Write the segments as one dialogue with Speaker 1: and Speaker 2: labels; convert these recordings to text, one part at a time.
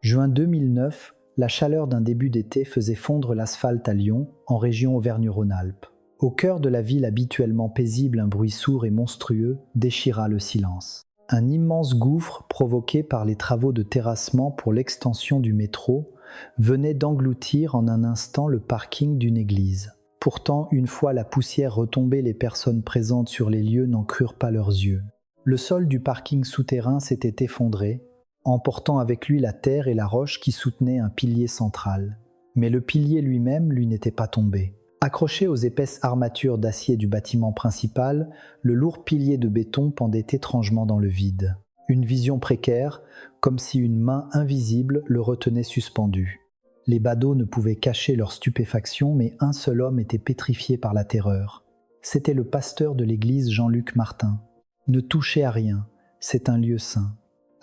Speaker 1: Juin 2009, la chaleur d'un début d'été faisait fondre l'asphalte à Lyon, en région Auvergne-Rhône-Alpes. Au cœur de la ville habituellement paisible, un bruit sourd et monstrueux déchira le silence. Un immense gouffre provoqué par les travaux de terrassement pour l'extension du métro venait d'engloutir en un instant le parking d'une église. Pourtant, une fois la poussière retombée, les personnes présentes sur les lieux n'en crurent pas leurs yeux. Le sol du parking souterrain s'était effondré, emportant avec lui la terre et la roche qui soutenaient un pilier central. Mais le pilier lui-même, n'était pas tombé. Accroché aux épaisses armatures d'acier du bâtiment principal, le lourd pilier de béton pendait étrangement dans le vide. Une vision précaire, comme si une main invisible le retenait suspendu. Les badauds ne pouvaient cacher leur stupéfaction, mais un seul homme était pétrifié par la terreur. C'était le pasteur de l'église Jean-Luc Martin. Ne touchez à rien, c'est un lieu saint.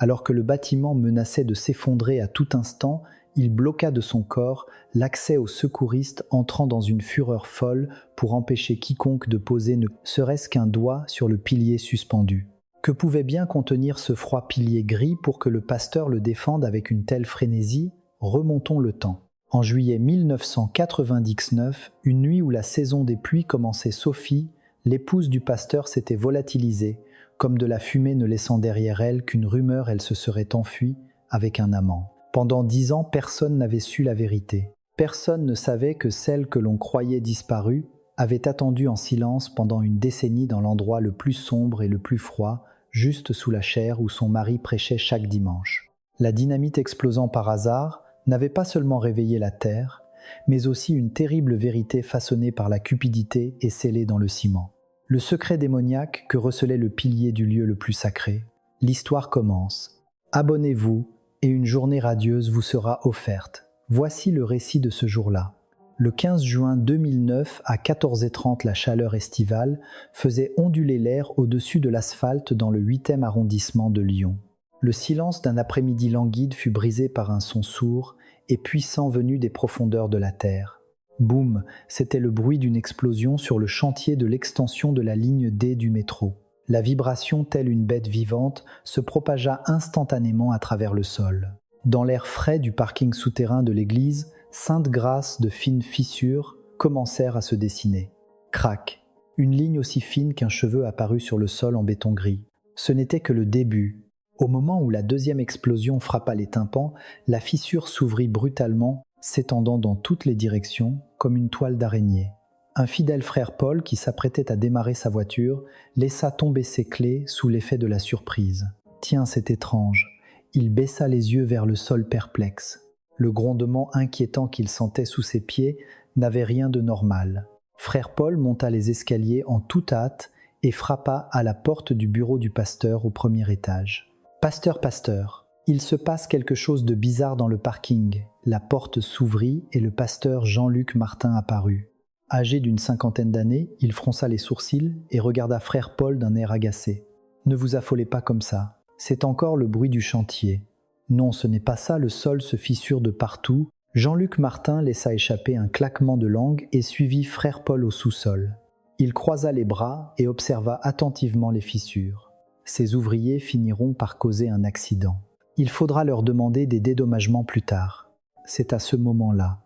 Speaker 1: Alors que le bâtiment menaçait de s'effondrer à tout instant, il bloqua de son corps l'accès aux secouristes, entrant dans une fureur folle pour empêcher quiconque de poser ne serait-ce qu'un doigt sur le pilier suspendu. Que pouvait bien contenir ce froid pilier gris pour que le pasteur le défende avec une telle frénésie ? Remontons le temps. En juillet 1999, une nuit où la saison des pluies commençait, Sophie, l'épouse du pasteur, s'était volatilisée, comme de la fumée ne laissant derrière elle qu'une rumeur, elle se serait enfuie avec un amant. Pendant 10 ans, personne n'avait su la vérité. Personne ne savait que celle que l'on croyait disparue avait attendu en silence pendant une décennie dans l'endroit le plus sombre et le plus froid, juste sous la chaire où son mari prêchait chaque dimanche. La dynamite explosant par hasard n'avait pas seulement réveillé la terre, mais aussi une terrible vérité façonnée par la cupidité et scellée dans le ciment. Le secret démoniaque que recelait le pilier du lieu le plus sacré. L'histoire commence. Abonnez-vous et une journée radieuse vous sera offerte. Voici le récit de ce jour-là. Le 15 juin 2009, à 14h30, la chaleur estivale faisait onduler l'air au-dessus de l'asphalte dans le 8e arrondissement de Lyon. Le silence d'un après-midi languide fut brisé par un son sourd et puissant venu des profondeurs de la terre. Boum, c'était le bruit d'une explosion sur le chantier de l'extension de la ligne D du métro. La vibration, telle une bête vivante, se propagea instantanément à travers le sol. Dans l'air frais du parking souterrain de l'église, sainte grâce de fines fissures commencèrent à se dessiner. Crac, une ligne aussi fine qu'un cheveu apparut sur le sol en béton gris. Ce n'était que le début. Au moment où la deuxième explosion frappa les tympans, la fissure s'ouvrit brutalement, s'étendant dans toutes les directions, comme une toile d'araignée. Un fidèle frère Paul, qui s'apprêtait à démarrer sa voiture, laissa tomber ses clés sous l'effet de la surprise. Tiens, c'est étrange. Il baissa les yeux vers le sol perplexe. Le grondement inquiétant qu'il sentait sous ses pieds n'avait rien de normal. Frère Paul monta les escaliers en toute hâte et frappa à la porte du bureau du pasteur au premier étage. « Pasteur, il se passe quelque chose de bizarre dans le parking. » La porte s'ouvrit et le pasteur Jean-Luc Martin apparut. Âgé d'une 50aine d'années, il fronça les sourcils et regarda frère Paul d'un air agacé. « Ne vous affolez pas comme ça. C'est encore le bruit du chantier. » « Non, ce n'est pas ça, le sol se fissure de partout. » Jean-Luc Martin laissa échapper un claquement de langue et suivit frère Paul au sous-sol. Il croisa les bras et observa attentivement les fissures. Ces ouvriers finiront par causer un accident. Il faudra leur demander des dédommagements plus tard. C'est à ce moment-là.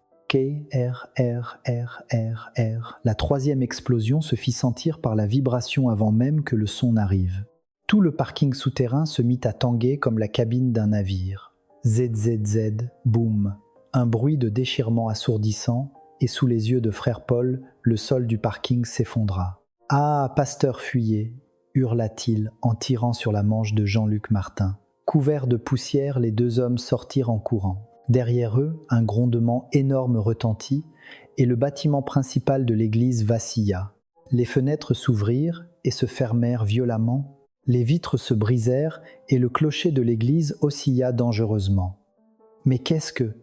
Speaker 1: La troisième explosion se fit sentir par la vibration avant même que le son n'arrive. Tout le parking souterrain se mit à tanguer comme la cabine d'un navire. ZZZ, boum. Un bruit de déchirement assourdissant, et sous les yeux de frère Paul, le sol du parking s'effondra. « Ah, pasteur, fuyez !» hurla-t-il en tirant sur la manche de Jean-Luc Martin. Couverts de poussière, les deux hommes sortirent en courant. Derrière eux, un grondement énorme retentit, et le bâtiment principal de l'église vacilla. Les fenêtres s'ouvrirent et se fermèrent violemment. Les vitres se brisèrent et le clocher de l'église oscilla dangereusement. Mais qu'est-ce que...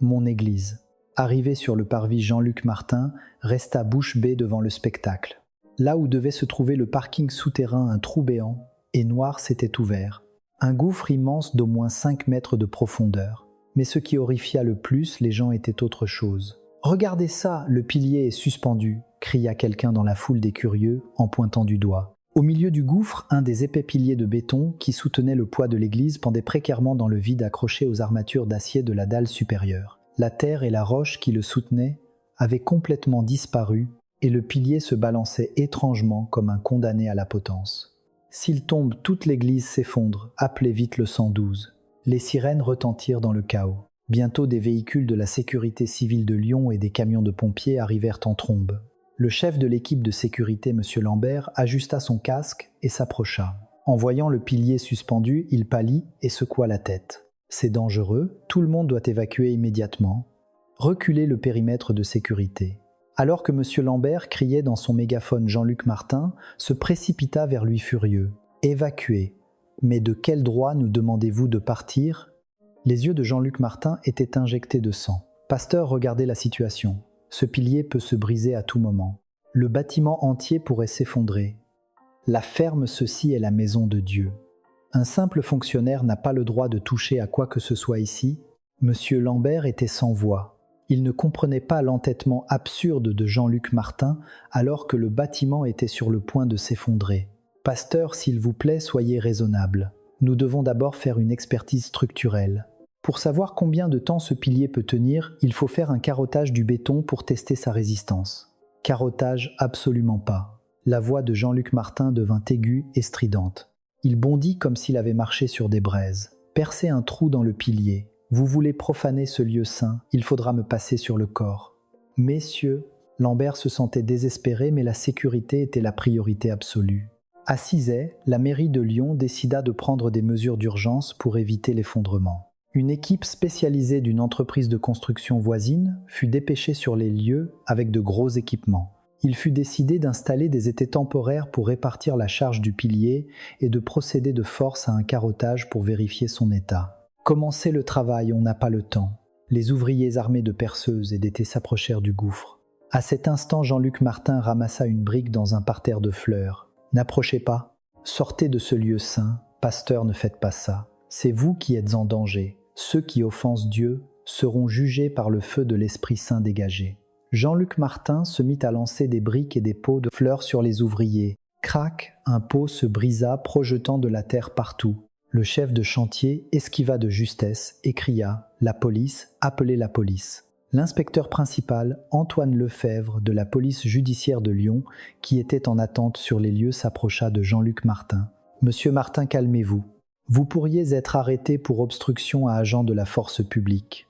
Speaker 1: Mon église. Arrivé sur le parvis, Jean-Luc Martin resta bouche bée devant le spectacle. Là où devait se trouver le parking souterrain, un trou béant et noir s'était ouvert. Un gouffre immense d'au moins 5 mètres de profondeur. Mais ce qui horrifia le plus les gens était autre chose. « Regardez ça, le pilier est suspendu !» cria quelqu'un dans la foule des curieux en pointant du doigt. Au milieu du gouffre, un des épais piliers de béton qui soutenait le poids de l'église pendait précairement dans le vide accroché aux armatures d'acier de la dalle supérieure. La terre et la roche qui le soutenaient avaient complètement disparu et le pilier se balançait étrangement comme un condamné à la potence. S'il tombe, toute l'église s'effondre, appelez vite le 112. Les sirènes retentirent dans le chaos. Bientôt des véhicules de la sécurité civile de Lyon et des camions de pompiers arrivèrent en trombe. Le chef de l'équipe de sécurité, M. Lambert, ajusta son casque et s'approcha. En voyant le pilier suspendu, il pâlit et secoua la tête. « C'est dangereux, tout le monde doit évacuer immédiatement. Reculez le périmètre de sécurité. » Alors que M. Lambert criait dans son mégaphone, Jean-Luc Martin se précipita vers lui furieux. « Évacuez. Mais de quel droit nous demandez-vous de partir ?» Les yeux de Jean-Luc Martin étaient injectés de sang. Pasteur regardait la situation. Ce pilier peut se briser à tout moment. Le bâtiment entier pourrait s'effondrer. La ferme, ceci est la maison de Dieu. Un simple fonctionnaire n'a pas le droit de toucher à quoi que ce soit ici. Monsieur Lambert était sans voix. Il ne comprenait pas l'entêtement absurde de Jean-Luc Martin alors que le bâtiment était sur le point de s'effondrer. Pasteur, s'il vous plaît, soyez raisonnable. Nous devons d'abord faire une expertise structurelle. Pour savoir combien de temps ce pilier peut tenir, il faut faire un carottage du béton pour tester sa résistance. Carottage, absolument pas. La voix de Jean-Luc Martin devint aiguë et stridente. Il bondit comme s'il avait marché sur des braises. Percez un trou dans le pilier. Vous voulez profaner ce lieu saint, il faudra me passer sur le corps. Messieurs, Lambert se sentait désespéré, mais la sécurité était la priorité absolue. À Cizay, la mairie de Lyon décida de prendre des mesures d'urgence pour éviter l'effondrement. Une équipe spécialisée d'une entreprise de construction voisine fut dépêchée sur les lieux avec de gros équipements. Il fut décidé d'installer des étais temporaires pour répartir la charge du pilier et de procéder de force à un carottage pour vérifier son état. Commencez le travail, on n'a pas le temps. Les ouvriers armés de perceuses et d'étais s'approchèrent du gouffre. À cet instant, Jean-Luc Martin ramassa une brique dans un parterre de fleurs. « N'approchez pas. Sortez de ce lieu saint. Pasteur, ne faites pas ça. C'est vous qui êtes en danger. Ceux qui offensent Dieu seront jugés par le feu de l'Esprit Saint dégagé. » Jean-Luc Martin se mit à lancer des briques et des pots de fleurs sur les ouvriers. Crac, un pot se brisa, projetant de la terre partout. Le chef de chantier esquiva de justesse et cria « La police, appelez la police !» L'inspecteur principal, Antoine Lefebvre, de la police judiciaire de Lyon, qui était en attente sur les lieux, s'approcha de Jean-Luc Martin. « Monsieur Martin, calmez-vous. Vous pourriez être arrêté pour obstruction à agent de la force publique. »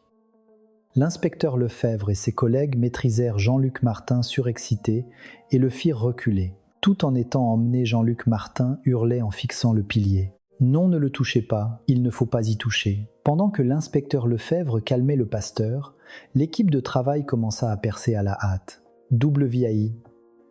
Speaker 1: L'inspecteur Lefebvre et ses collègues maîtrisèrent Jean-Luc Martin surexcité et le firent reculer. Tout en étant emmené, Jean-Luc Martin hurlait en fixant le pilier. « Non, ne le touchez pas, il ne faut pas y toucher. » Pendant que l'inspecteur Lefebvre calmait le pasteur, l'équipe de travail commença à percer à la hâte. Double vieilli.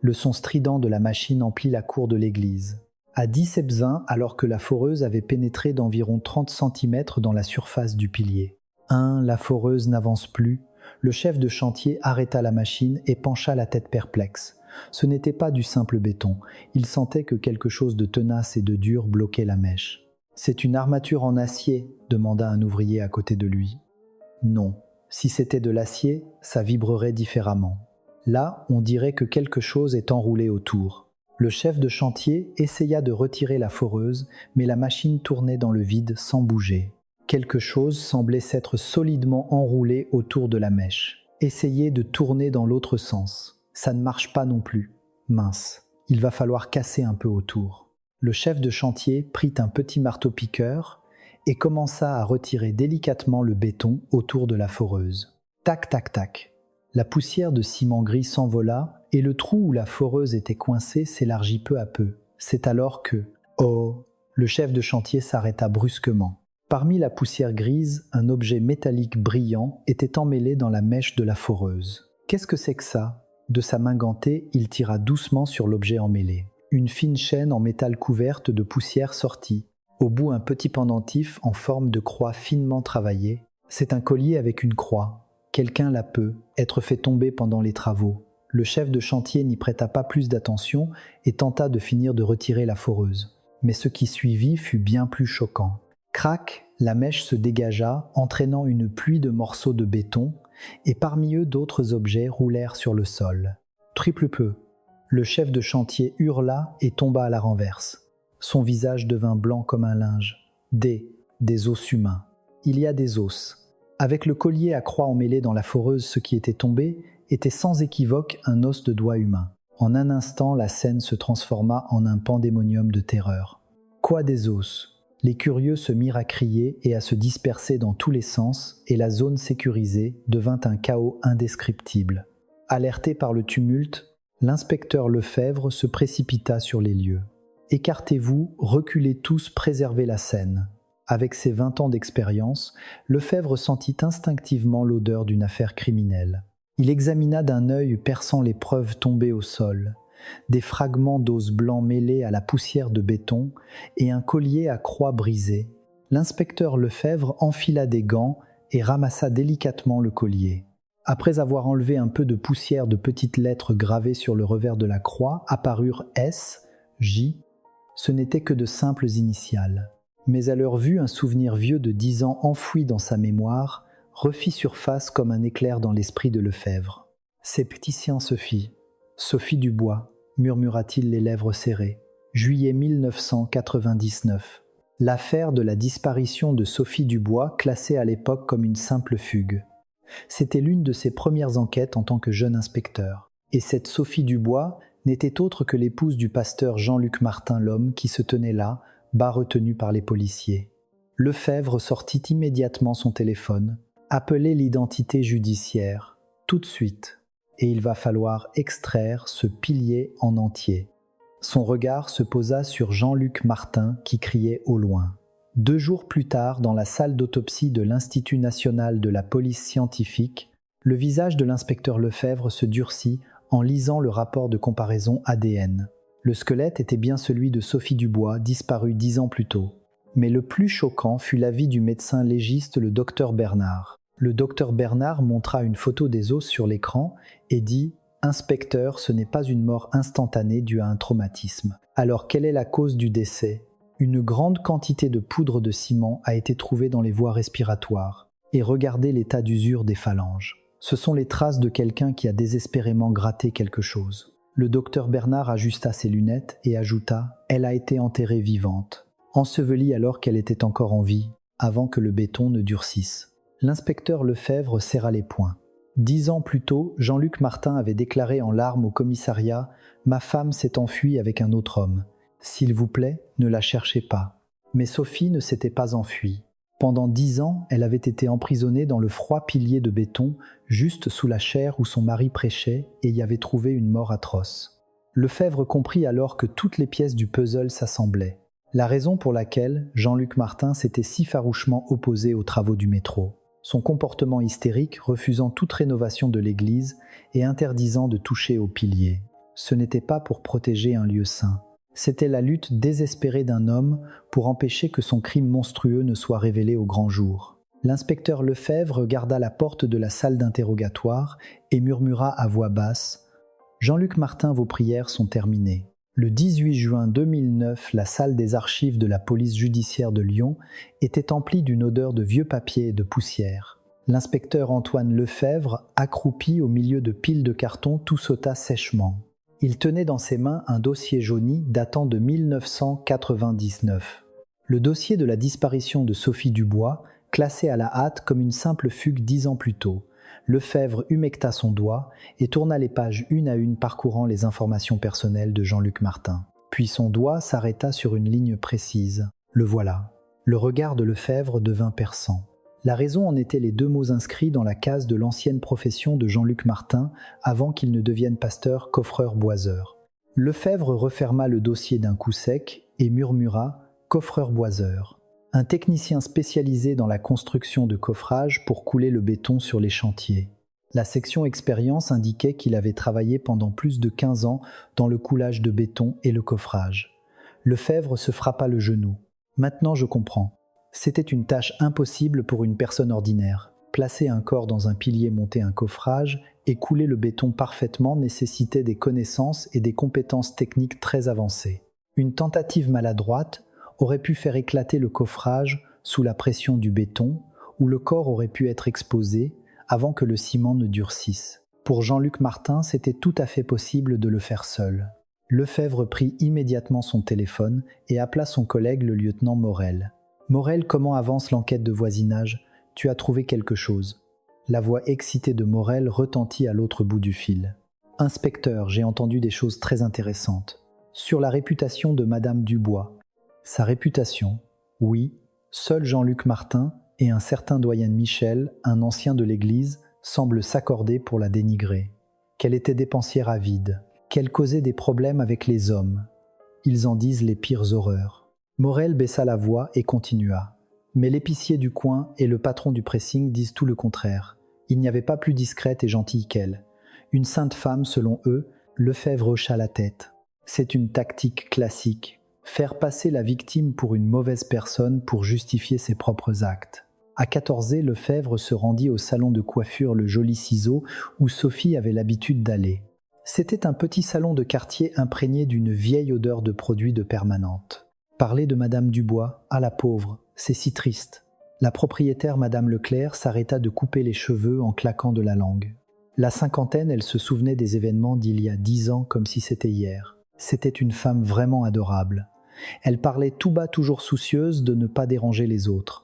Speaker 1: Le son strident de la machine emplit la cour de l'église. À 10h20, alors que la foreuse avait pénétré d'environ 30 cm dans la surface du pilier. La foreuse n'avance plus. Le chef de chantier arrêta la machine et pencha la tête perplexe. Ce n'était pas du simple béton. Il sentait que quelque chose de tenace et de dur bloquait la mèche. « C'est une armature en acier ?» demanda un ouvrier à côté de lui. « Non. Si c'était de l'acier, ça vibrerait différemment. Là, on dirait que quelque chose est enroulé autour. » Le chef de chantier essaya de retirer la foreuse, mais la machine tournait dans le vide sans bouger. Quelque chose semblait s'être solidement enroulé autour de la mèche. Essayez de tourner dans l'autre sens. Ça ne marche pas non plus. Mince, il va falloir casser un peu autour. Le chef de chantier prit un petit marteau-piqueur et commença à retirer délicatement le béton autour de la foreuse. Tac, tac, tac. La poussière de ciment gris s'envola et le trou où la foreuse était coincée s'élargit peu à peu. C'est alors que... Oh! Le chef de chantier s'arrêta brusquement. Parmi la poussière grise, un objet métallique brillant était emmêlé dans la mèche de la foreuse. « Qu'est-ce que c'est que ça ?» De sa main gantée, il tira doucement sur l'objet emmêlé. Une fine chaîne en métal couverte de poussière sortit. Au bout, un petit pendentif en forme de croix finement travaillée. C'est un collier avec une croix. Quelqu'un la peut être fait tomber pendant les travaux. Le chef de chantier n'y prêta pas plus d'attention et tenta de finir de retirer la foreuse. Mais ce qui suivit fut bien plus choquant. Crac, la mèche se dégagea, entraînant une pluie de morceaux de béton, et parmi eux d'autres objets roulèrent sur le sol. Triple peu. Le chef de chantier hurla et tomba à la renverse. Son visage devint blanc comme un linge. Des os humains. Il y a des os. Avec le collier à croix emmêlé dans la foreuse, ce qui était tombé était sans équivoque un os de doigt humain. En un instant, la scène se transforma en un pandémonium de terreur. Quoi des os ? Les curieux se mirent à crier et à se disperser dans tous les sens, et la zone sécurisée devint un chaos indescriptible. Alerté par le tumulte, l'inspecteur Lefebvre se précipita sur les lieux. « Écartez-vous, reculez tous, préservez la scène ». Avec ses 20 ans d'expérience, Lefebvre sentit instinctivement l'odeur d'une affaire criminelle. Il examina d'un œil perçant les preuves tombées au sol, des fragments d'os blanc mêlés à la poussière de béton et un collier à croix brisé. L'inspecteur Lefebvre enfila des gants et ramassa délicatement le collier. Après avoir enlevé un peu de poussière de petites lettres gravées sur le revers de la croix, apparurent S, J. Ce n'étaient que de simples initiales. Mais à leur vue, un souvenir vieux de 10 ans enfoui dans sa mémoire refit surface comme un éclair dans l'esprit de Lefebvre. « C'est Pétitien Sophie. Sophie Dubois », murmura-t-il les lèvres serrées. Juillet 1999. L'affaire de la disparition de Sophie Dubois, classée à l'époque comme une simple fugue. C'était l'une de ses premières enquêtes en tant que jeune inspecteur. Et cette Sophie Dubois n'était autre que l'épouse du pasteur Jean-Luc Martin l'homme qui se tenait là, bas retenu par les policiers. Lefebvre sortit immédiatement son téléphone, appelait l'identité judiciaire, tout de suite, et il va falloir extraire ce pilier en entier. Son regard se posa sur Jean-Luc Martin qui criait au loin. 2 jours plus tard, dans la salle d'autopsie de l'Institut national de la police scientifique, le visage de l'inspecteur Lefebvre se durcit en lisant le rapport de comparaison ADN. Le squelette était bien celui de Sophie Dubois, disparue 10 ans plus tôt. Mais le plus choquant fut l'avis du médecin légiste, le docteur Bernard. Le docteur Bernard montra une photo des os sur l'écran et dit « Inspecteur, ce n'est pas une mort instantanée due à un traumatisme. Alors quelle est la cause du décès ? Une grande quantité de poudre de ciment a été trouvée dans les voies respiratoires. Et regardez l'état d'usure des phalanges. Ce sont les traces de quelqu'un qui a désespérément gratté quelque chose. » Le docteur Bernard ajusta ses lunettes et ajouta « Elle a été enterrée vivante, ensevelie alors qu'elle était encore en vie, avant que le béton ne durcisse. » L'inspecteur Lefebvre serra les poings. 10 ans plus tôt, Jean-Luc Martin avait déclaré en larmes au commissariat « Ma femme s'est enfuie avec un autre homme. S'il vous plaît, ne la cherchez pas. » Mais Sophie ne s'était pas enfuie. Pendant 10 ans, elle avait été emprisonnée dans le froid pilier de béton, juste sous la chaire où son mari prêchait, et y avait trouvé une mort atroce. Lefebvre comprit alors que toutes les pièces du puzzle s'assemblaient. La raison pour laquelle Jean-Luc Martin s'était si farouchement opposé aux travaux du métro. Son comportement hystérique, refusant toute rénovation de l'église et interdisant de toucher aux piliers. Ce n'était pas pour protéger un lieu saint. C'était la lutte désespérée d'un homme pour empêcher que son crime monstrueux ne soit révélé au grand jour. L'inspecteur Lefebvre regarda la porte de la salle d'interrogatoire et murmura à voix basse « Jean-Luc Martin, vos prières sont terminées. » Le 18 juin 2009, la salle des archives de la police judiciaire de Lyon était emplie d'une odeur de vieux papier et de poussière. L'inspecteur Antoine Lefebvre, accroupi au milieu de piles de carton, tout sauta sèchement. Il tenait dans ses mains un dossier jauni datant de 1999. Le dossier de la disparition de Sophie Dubois, classé à la hâte comme une simple fugue 10 ans plus tôt. Lefebvre humecta son doigt et tourna les pages une à une parcourant les informations personnelles de Jean-Luc Martin. Puis son doigt s'arrêta sur une ligne précise. Le voilà. Le regard de Lefebvre devint perçant. La raison en était les 2 mots inscrits dans la case de l'ancienne profession de Jean-Luc Martin avant qu'il ne devienne pasteur coffreur-boiseur. Lefebvre referma le dossier d'un coup sec et murmura « coffreur-boiseur ». Un technicien spécialisé dans la construction de coffrages pour couler le béton sur les chantiers. La section expérience indiquait qu'il avait travaillé pendant plus de 15 ans dans le coulage de béton et le coffrage. Lefebvre se frappa le genou. Maintenant je comprends. C'était une tâche impossible pour une personne ordinaire. Placer un corps dans un pilier, monter un coffrage et couler le béton parfaitement nécessitait des connaissances et des compétences techniques très avancées. Une tentative maladroite aurait pu faire éclater le coffrage sous la pression du béton, ou le corps aurait pu être exposé avant que le ciment ne durcisse. Pour Jean-Luc Martin, c'était tout à fait possible de le faire seul. Lefebvre prit immédiatement son téléphone et appela son collègue le lieutenant Morel. « Morel, comment avance l'enquête de voisinage ? Tu as trouvé quelque chose ?» La voix excitée de Morel retentit à l'autre bout du fil. « Inspecteur, j'ai entendu des choses très intéressantes. Sur la réputation de Madame Dubois. » Sa réputation ? Oui, seul Jean-Luc Martin et un certain doyen Michel, un ancien de l'Église, semblent s'accorder pour la dénigrer. Qu'elle était dépensière avide, qu'elle causait des problèmes avec les hommes. Ils en disent les pires horreurs. Morel baissa la voix et continua. Mais l'épicier du coin et le patron du pressing disent tout le contraire. Il n'y avait pas plus discrète et gentille qu'elle. Une sainte femme, selon eux. Lefebvre hocha la tête. C'est une tactique classique. Faire passer la victime pour une mauvaise personne pour justifier ses propres actes. À 14 ans, Lefebvre se rendit au salon de coiffure Le Joli Ciseau où Sophie avait l'habitude d'aller. C'était un petit salon de quartier imprégné d'une vieille odeur de produits de permanente. Parler de Madame Dubois, à la pauvre, c'est si triste. La propriétaire Madame Leclerc s'arrêta de couper les cheveux en claquant de la langue. La cinquantaine, elle se souvenait des événements d'il y a 10 ans comme si c'était hier. C'était une femme vraiment adorable. Elle parlait tout bas, toujours soucieuse de ne pas déranger les autres.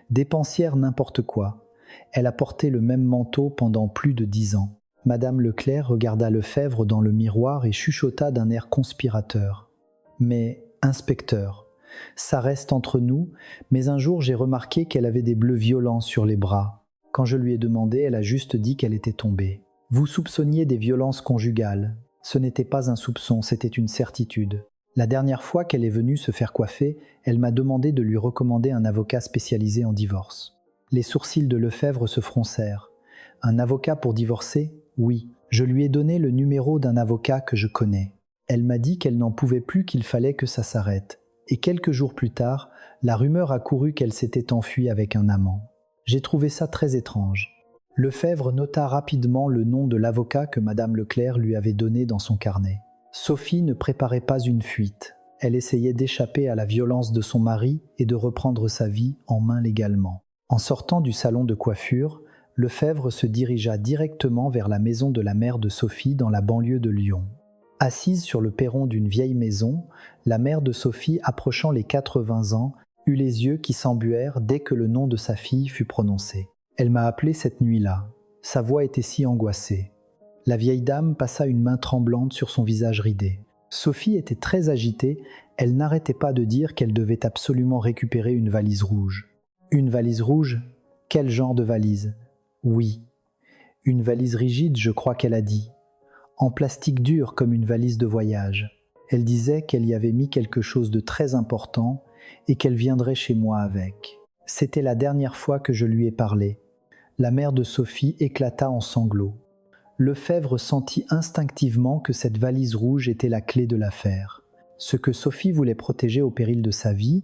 Speaker 1: Dépensière n'importe quoi. Elle a porté le même manteau pendant plus de 10 ans. Madame Leclerc regarda Lefebvre dans le miroir et chuchota d'un air conspirateur. « Mais, inspecteur, ça reste entre nous, mais un jour j'ai remarqué qu'elle avait des bleus violents sur les bras. Quand je lui ai demandé, elle a juste dit qu'elle était tombée. Vous soupçonniez des violences conjugales. Ce n'était pas un soupçon, c'était une certitude. La dernière fois qu'elle est venue se faire coiffer, elle m'a demandé de lui recommander un avocat spécialisé en divorce. » Les sourcils de Lefebvre se froncèrent. « Un avocat pour divorcer ? Oui. Je lui ai donné le numéro d'un avocat que je connais. Elle m'a dit qu'elle n'en pouvait plus, qu'il fallait que ça s'arrête. Et quelques jours plus tard, la rumeur a couru qu'elle s'était enfuie avec un amant. J'ai trouvé ça très étrange. » Lefebvre nota rapidement le nom de l'avocat que Madame Leclerc lui avait donné dans son carnet. Sophie ne préparait pas une fuite. Elle essayait d'échapper à la violence de son mari et de reprendre sa vie en main légalement. En sortant du salon de coiffure, Lefebvre se dirigea directement vers la maison de la mère de Sophie dans la banlieue de Lyon. Assise sur le perron d'une vieille maison, la mère de Sophie, approchant les 80 ans, eut les yeux qui s'embuèrent dès que le nom de sa fille fut prononcé. « Elle m'a appelé cette nuit-là. » Sa voix était si angoissée. La vieille dame passa une main tremblante sur son visage ridé. Sophie était très agitée, elle n'arrêtait pas de dire qu'elle devait absolument récupérer une valise rouge. Une valise rouge ? Quel genre de valise ? Oui. Une valise rigide, je crois qu'elle a dit. En plastique dur comme une valise de voyage. Elle disait qu'elle y avait mis quelque chose de très important et qu'elle viendrait chez moi avec. C'était la dernière fois que je lui ai parlé. La mère de Sophie éclata en sanglots. Lefebvre sentit instinctivement que cette valise rouge était la clé de l'affaire. Ce que Sophie voulait protéger au péril de sa vie,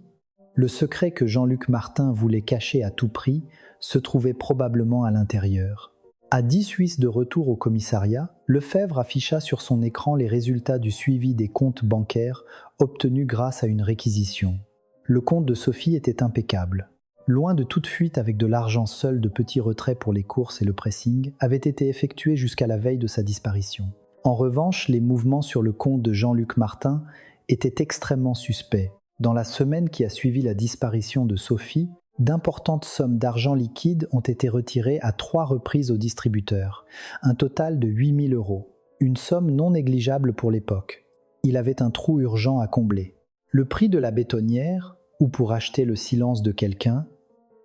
Speaker 1: le secret que Jean-Luc Martin voulait cacher à tout prix, se trouvait probablement à l'intérieur. À 10 Suisses de retour au commissariat, Lefebvre afficha sur son écran les résultats du suivi des comptes bancaires obtenus grâce à une réquisition. Le compte de Sophie était impeccable. Loin de toute fuite avec de l'argent, seul de petits retraits pour les courses et le pressing avaient été effectués jusqu'à la veille de sa disparition. En revanche, les mouvements sur le compte de Jean-Luc Martin étaient extrêmement suspects. Dans la semaine qui a suivi la disparition de Sophie, d'importantes sommes d'argent liquide ont été retirées à 3 reprises au distributeur, un total de 8 000 €, une somme non négligeable pour l'époque. Il avait un trou urgent à combler. Le prix de la bétonnière, ou pour acheter le silence de quelqu'un,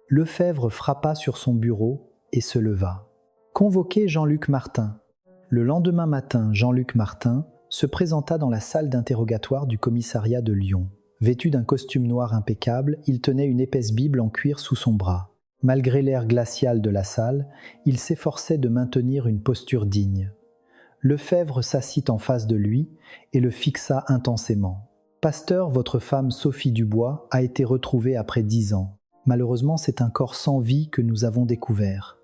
Speaker 1: Lefebvre frappa sur son bureau et se leva. Convoquer Jean-Luc Martin. Le lendemain matin, Jean-Luc Martin se présenta dans la salle d'interrogatoire du commissariat de Lyon. Vêtu d'un costume noir impeccable, il tenait une épaisse Bible en cuir sous son bras. Malgré l'air glacial de la salle, il s'efforçait de maintenir une posture digne. Lefebvre s'assit en face de lui et le fixa intensément. « Pasteur, votre femme Sophie Dubois a été retrouvée après 10 ans. Malheureusement, c'est un corps sans vie que nous avons découvert. »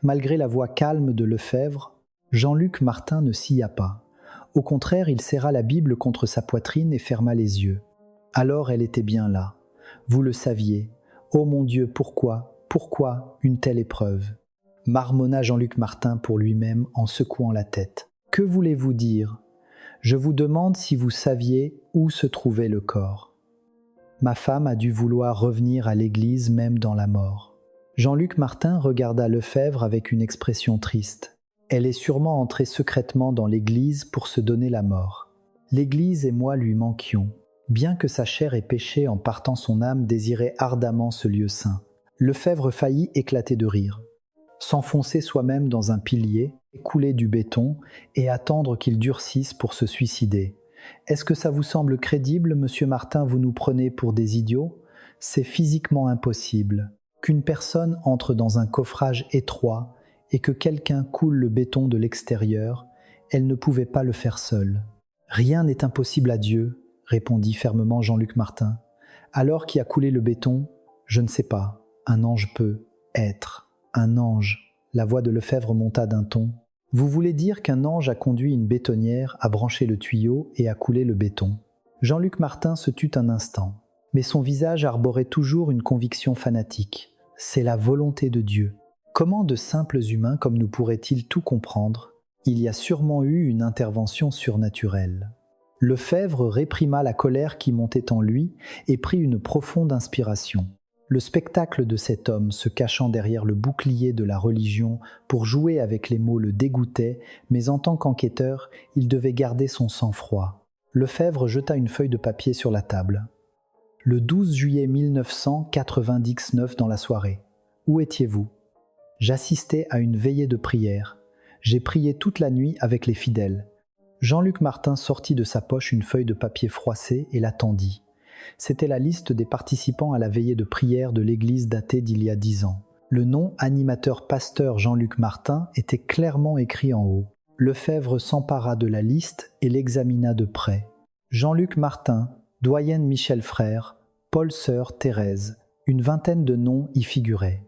Speaker 1: Malgré la voix calme de Lefebvre, Jean-Luc Martin ne sia pas. Au contraire, il serra la Bible contre sa poitrine et ferma les yeux. Alors elle était bien là. Vous le saviez. Oh mon Dieu, pourquoi une telle épreuve ? marmonna Jean-Luc Martin pour lui-même en secouant la tête. Que voulez-vous dire ? Je vous demande si vous saviez où se trouvait le corps. Ma femme a dû vouloir revenir à l'église même dans la mort. Jean-Luc Martin regarda Lefebvre avec une expression triste. Elle est sûrement entrée secrètement dans l'église pour se donner la mort. L'église et moi lui manquions. Bien que sa chair ait péché en partant, son âme désirait ardemment ce lieu saint. Lefebvre faillit éclater de rire. S'enfoncer soi-même dans un pilier, couler du béton et attendre qu'il durcisse pour se suicider. Est-ce que ça vous semble crédible, monsieur Martin, vous nous prenez pour des idiots ? C'est physiquement impossible. Qu'une personne entre dans un coffrage étroit et que quelqu'un coule le béton de l'extérieur, elle ne pouvait pas le faire seule. Rien n'est impossible à Dieu, répondit fermement Jean-Luc Martin. Alors qui a coulé le béton ? Je ne sais pas. Un ange peut être. Un ange. La voix de Lefebvre monta d'un ton. Vous voulez dire qu'un ange a conduit une bétonnière, a branché le tuyau et a coulé le béton. Jean-Luc Martin se tut un instant, mais son visage arborait toujours une conviction fanatique. C'est la volonté de Dieu. Comment de simples humains comme nous pourraient-ils tout comprendre ? Il y a sûrement eu une intervention surnaturelle. Lefebvre réprima la colère qui montait en lui et prit une profonde inspiration. Le spectacle de cet homme se cachant derrière le bouclier de la religion pour jouer avec les mots le dégoûtait, mais en tant qu'enquêteur, il devait garder son sang-froid. Lefebvre jeta une feuille de papier sur la table. Le 12 juillet 1999 dans la soirée. Où étiez-vous ? J'assistais à une veillée de prière. J'ai prié toute la nuit avec les fidèles. Jean-Luc Martin sortit de sa poche une feuille de papier froissée et la tendit. C'était la liste des participants à la veillée de prière de l'église datée d'il y a 10 ans. Le nom animateur-pasteur Jean-Luc Martin était clairement écrit en haut. Lefebvre s'empara de la liste et l'examina de près. Jean-Luc Martin, doyenne Michel Frère, Paul Sœur Thérèse, une vingtaine de noms y figuraient.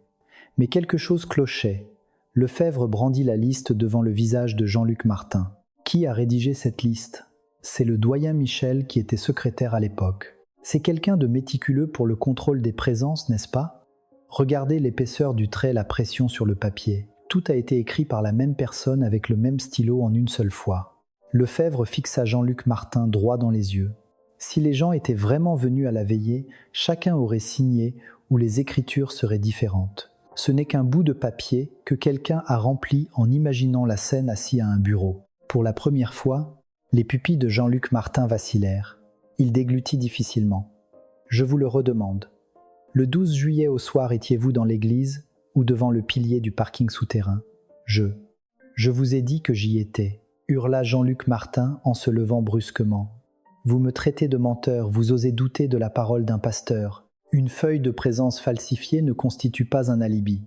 Speaker 1: Mais quelque chose clochait. Lefebvre brandit la liste devant le visage de Jean-Luc Martin. Qui a rédigé cette liste ? C'est le doyen Michel qui était secrétaire à l'époque. C'est quelqu'un de méticuleux pour le contrôle des présences, n'est-ce pas ? Regardez l'épaisseur du trait, la pression sur le papier. Tout a été écrit par la même personne avec le même stylo en une seule fois. Lefebvre fixa Jean-Luc Martin droit dans les yeux. Si les gens étaient vraiment venus à la veillée, chacun aurait signé ou les écritures seraient différentes. Ce n'est qu'un bout de papier que quelqu'un a rempli en imaginant la scène assis à un bureau. Pour la première fois, les pupilles de Jean-Luc Martin vacillèrent. Il déglutit difficilement. « Je vous le redemande. Le 12 juillet au soir étiez-vous dans l'église ou devant le pilier du parking souterrain ? Je vous ai dit que j'y étais, hurla Jean-Luc Martin en se levant brusquement. Vous me traitez de menteur, vous osez douter de la parole d'un pasteur. Une feuille de présence falsifiée ne constitue pas un alibi.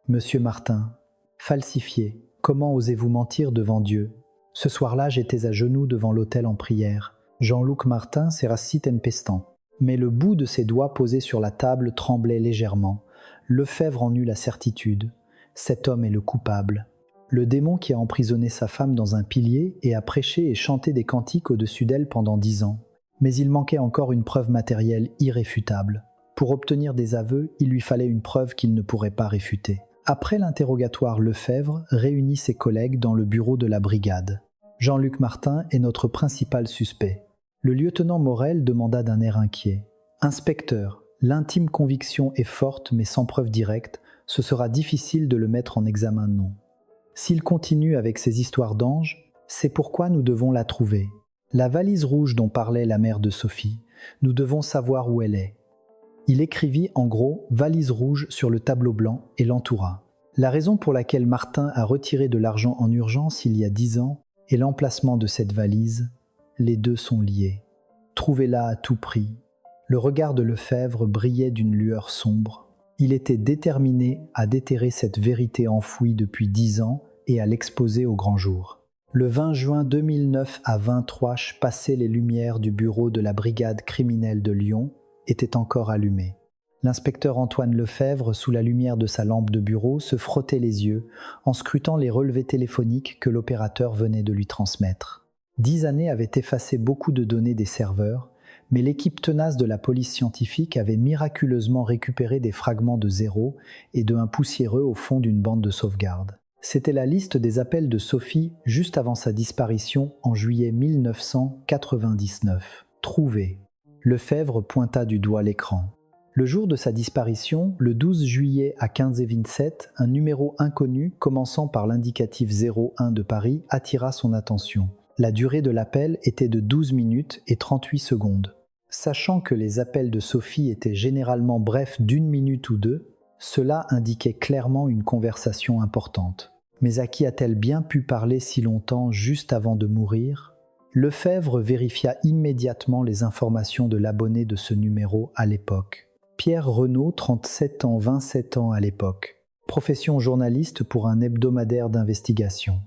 Speaker 1: Monsieur Martin, falsifié, comment osez-vous mentir devant Dieu ? Ce soir-là, j'étais à genoux devant l'autel en prière. Jean-Luc Martin s'érassit tempestant, mais le bout de ses doigts posés sur la table tremblait légèrement. Lefebvre en eut la certitude. Cet homme est le coupable. Le démon qui a emprisonné sa femme dans un pilier et a prêché et chanté des cantiques au-dessus d'elle pendant 10 ans. Mais il manquait encore une preuve matérielle irréfutable. Pour obtenir des aveux, il lui fallait une preuve qu'il ne pourrait pas réfuter. Après l'interrogatoire, Lefebvre réunit ses collègues dans le bureau de la brigade. Jean-Luc Martin est notre principal suspect. Le lieutenant Morel demanda d'un air inquiet. « Inspecteur, l'intime conviction est forte mais sans preuve directe, ce sera difficile de le mettre en examen, non. S'il continue avec ses histoires d'anges, c'est pourquoi nous devons la trouver. La valise rouge dont parlait la mère de Sophie, nous devons savoir où elle est. » Il écrivit en gros « valise rouge » sur le tableau blanc et l'entoura. La raison pour laquelle Martin a retiré de l'argent en urgence il y a 10 ans et l'emplacement de cette valise, les deux sont liés. Trouvez-la à tout prix. Le regard de Lefebvre brillait d'une lueur sombre. Il était déterminé à déterrer cette vérité enfouie depuis 10 ans et à l'exposer au grand jour. Le 20 juin 2009 à 23, passé les lumières du bureau de la brigade criminelle de Lyon, étaient encore allumées. L'inspecteur Antoine Lefebvre, sous la lumière de sa lampe de bureau, se frottait les yeux en scrutant les relevés téléphoniques que l'opérateur venait de lui transmettre. 10 années avaient effacé beaucoup de données des serveurs, mais l'équipe tenace de la police scientifique avait miraculeusement récupéré des fragments de 0 et de 1 poussiéreux au fond d'une bande de sauvegarde. C'était la liste des appels de Sophie juste avant sa disparition en juillet 1999. Trouvé. Lefebvre pointa du doigt l'écran. Le jour de sa disparition, le 12 juillet à 15h27, un numéro inconnu commençant par l'indicatif 01 de Paris attira son attention. La durée de l'appel était de 12 minutes et 38 secondes. Sachant que les appels de Sophie étaient généralement brefs d'1 minute ou 2, cela indiquait clairement une conversation importante. Mais à qui a-t-elle bien pu parler si longtemps juste avant de mourir ? Lefebvre vérifia immédiatement les informations de l'abonné de ce numéro à l'époque. Pierre Renaud, 37 ans, 27 ans à l'époque. Profession journaliste pour un hebdomadaire d'investigation.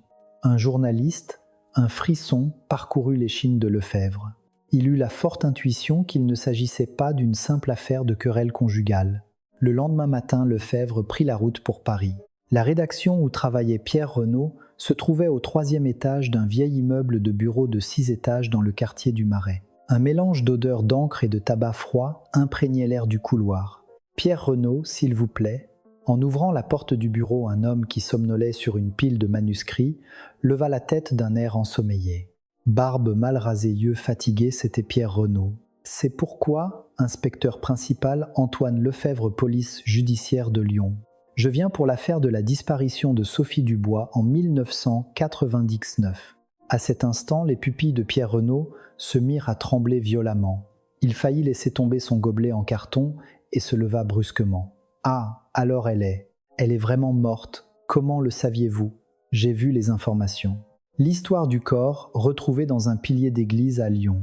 Speaker 1: Un journaliste, un frisson parcourut l'échine de Lefebvre. Il eut la forte intuition qu'il ne s'agissait pas d'une simple affaire de querelle conjugale. Le lendemain matin, Lefebvre prit la route pour Paris. La rédaction où travaillait Pierre Renaud se trouvait au 3e étage d'un vieil immeuble de bureaux de 6 étages dans le quartier du Marais. Un mélange d'odeurs d'encre et de tabac froid imprégnait l'air du couloir. « Pierre Renaud, s'il vous plaît ». En ouvrant la porte du bureau, un homme qui somnolait sur une pile de manuscrits leva la tête d'un air ensommeillé. Barbe mal rasée, yeux fatigués, c'était Pierre Renaud. C'est pourquoi, inspecteur principal Antoine Lefebvre, police judiciaire de Lyon. Je viens pour l'affaire de la disparition de Sophie Dubois en 1999. À cet instant, les pupilles de Pierre Renaud se mirent à trembler violemment. Il faillit laisser tomber son gobelet en carton et se leva brusquement. « Ah, alors elle est vraiment morte. Comment le saviez-vous ? J'ai vu les informations. » L'histoire du corps, retrouvé dans un pilier d'église à Lyon.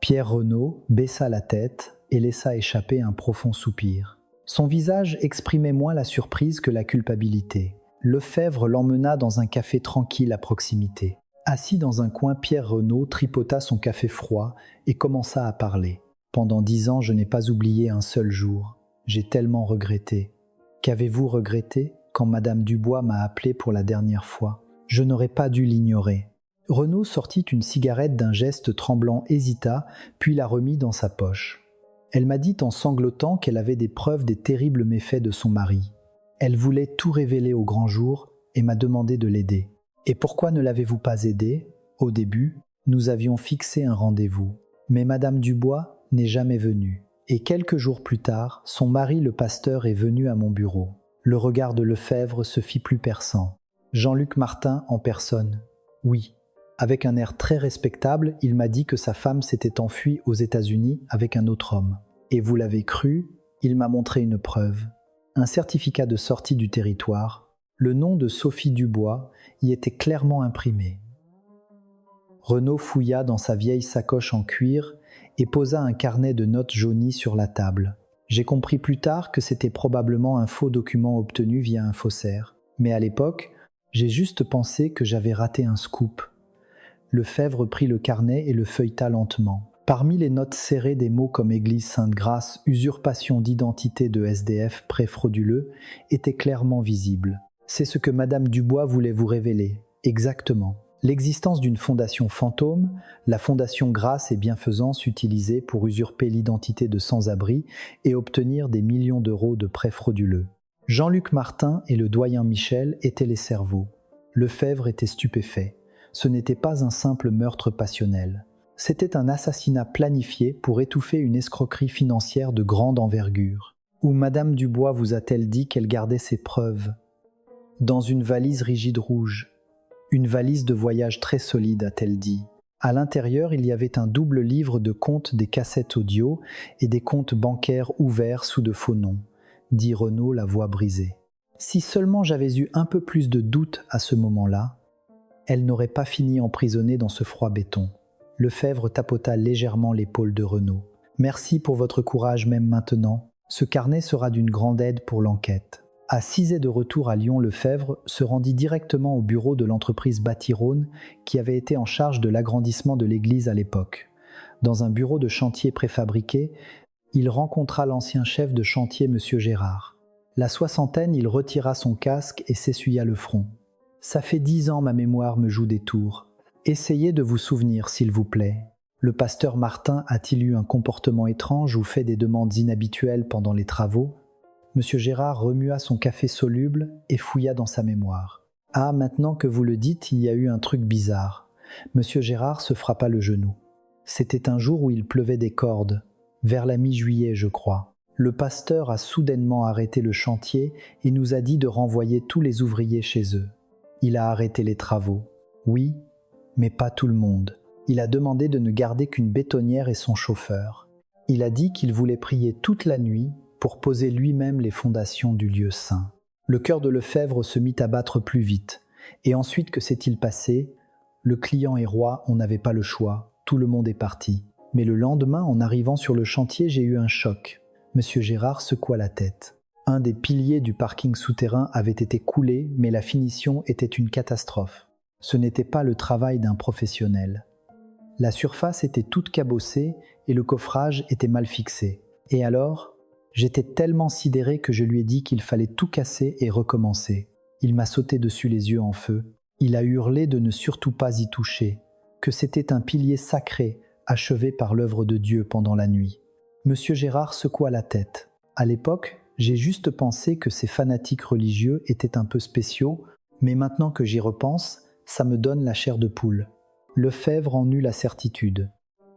Speaker 1: Pierre Renaud baissa la tête et laissa échapper un profond soupir. Son visage exprimait moins la surprise que la culpabilité. Lefebvre l'emmena dans un café tranquille à proximité. Assis dans un coin, Pierre Renaud tripota son café froid et commença à parler. « Pendant 10 ans, je n'ai pas oublié un seul jour. J'ai tellement regretté. » « Qu'avez-vous regretté quand Madame Dubois m'a appelé pour la dernière fois ? Je n'aurais pas dû l'ignorer. » Renaud sortit une cigarette d'un geste tremblant, hésita, puis la remit dans sa poche. Elle m'a dit en sanglotant qu'elle avait des preuves des terribles méfaits de son mari. Elle voulait tout révéler au grand jour et m'a demandé de l'aider. Et pourquoi ne l'avez-vous pas aidée ? Au début, nous avions fixé un rendez-vous. Mais Madame Dubois n'est jamais venue. Et quelques jours plus tard, son mari le pasteur est venu à mon bureau. Le regard de Lefebvre se fit plus perçant. Jean-Luc Martin en personne. Oui. Avec un air très respectable, il m'a dit que sa femme s'était enfuie aux États-Unis avec un autre homme. Et vous l'avez cru, il m'a montré une preuve. Un certificat de sortie du territoire. Le nom de Sophie Dubois y était clairement imprimé. Renaud fouilla dans sa vieille sacoche en cuir et posa un carnet de notes jaunies sur la table. J'ai compris plus tard que c'était probablement un faux document obtenu via un faussaire. Mais à l'époque, j'ai juste pensé que j'avais raté un scoop. Lefebvre prit le carnet et le feuilleta lentement. Parmi les notes serrées, des mots comme Église Sainte-Grâce, usurpation d'identité de SDF, prêt frauduleux, étaient clairement visibles. C'est ce que Madame Dubois voulait vous révéler, exactement. L'existence d'une fondation fantôme, la fondation Grâce et Bienfaisance utilisée pour usurper l'identité de sans-abri et obtenir des millions d'euros de prêts frauduleux. Jean-Luc Martin et le doyen Michel étaient les cerveaux. Lefebvre était stupéfait. Ce n'était pas un simple meurtre passionnel. C'était un assassinat planifié pour étouffer une escroquerie financière de grande envergure. Où Madame Dubois vous a-t-elle dit qu'elle gardait ses preuves ? Dans une valise rigide rouge. Une valise de voyage très solide, a-t-elle dit. À l'intérieur, il y avait un double livre de comptes des cassettes audio et des comptes bancaires ouverts sous de faux noms, dit Renaud, la voix brisée. Si seulement j'avais eu un peu plus de doute à ce moment-là, elle n'aurait pas fini emprisonnée dans ce froid béton. Lefebvre tapota légèrement l'épaule de Renaud. Merci pour votre courage même maintenant. Ce carnet sera d'une grande aide pour l'enquête. À 6 heures de retour à Lyon, Lefebvre se rendit directement au bureau de l'entreprise Bâti-Rhône qui avait été en charge de l'agrandissement de l'église à l'époque. Dans un bureau de chantier préfabriqué, il rencontra l'ancien chef de chantier, M. Gérard. La soixantaine, il retira son casque et s'essuya le front. « Ça fait 10 ans, ma mémoire me joue des tours. Essayez de vous souvenir, s'il vous plaît. Le pasteur Martin a-t-il eu un comportement étrange ou fait des demandes inhabituelles pendant les travaux ? Monsieur Gérard remua son café soluble et fouilla dans sa mémoire. « Ah, maintenant que vous le dites, il y a eu un truc bizarre. » Monsieur Gérard se frappa le genou. C'était un jour où il pleuvait des cordes, vers la mi-juillet, je crois. Le pasteur a soudainement arrêté le chantier et nous a dit de renvoyer tous les ouvriers chez eux. Il a arrêté les travaux. Oui, mais pas tout le monde. Il a demandé de ne garder qu'une bétonnière et son chauffeur. Il a dit qu'il voulait prier toute la nuit pour poser lui-même les fondations du lieu saint. Le cœur de Lefebvre se mit à battre plus vite. Et ensuite, que s'est-il passé ? Le client est roi, on n'avait pas le choix, tout le monde est parti. Mais le lendemain, en arrivant sur le chantier, j'ai eu un choc. Monsieur Gérard secoua la tête. Un des piliers du parking souterrain avait été coulé, mais la finition était une catastrophe. Ce n'était pas le travail d'un professionnel. La surface était toute cabossée et le coffrage était mal fixé. Et alors ? J'étais tellement sidéré que je lui ai dit qu'il fallait tout casser et recommencer. Il m'a sauté dessus les yeux en feu. Il a hurlé de ne surtout pas y toucher, que c'était un pilier sacré, achevé par l'œuvre de Dieu pendant la nuit. Monsieur Gérard secoua la tête. À l'époque, j'ai juste pensé que ces fanatiques religieux étaient un peu spéciaux, mais maintenant que j'y repense, ça me donne la chair de poule. Lefebvre en eut la certitude.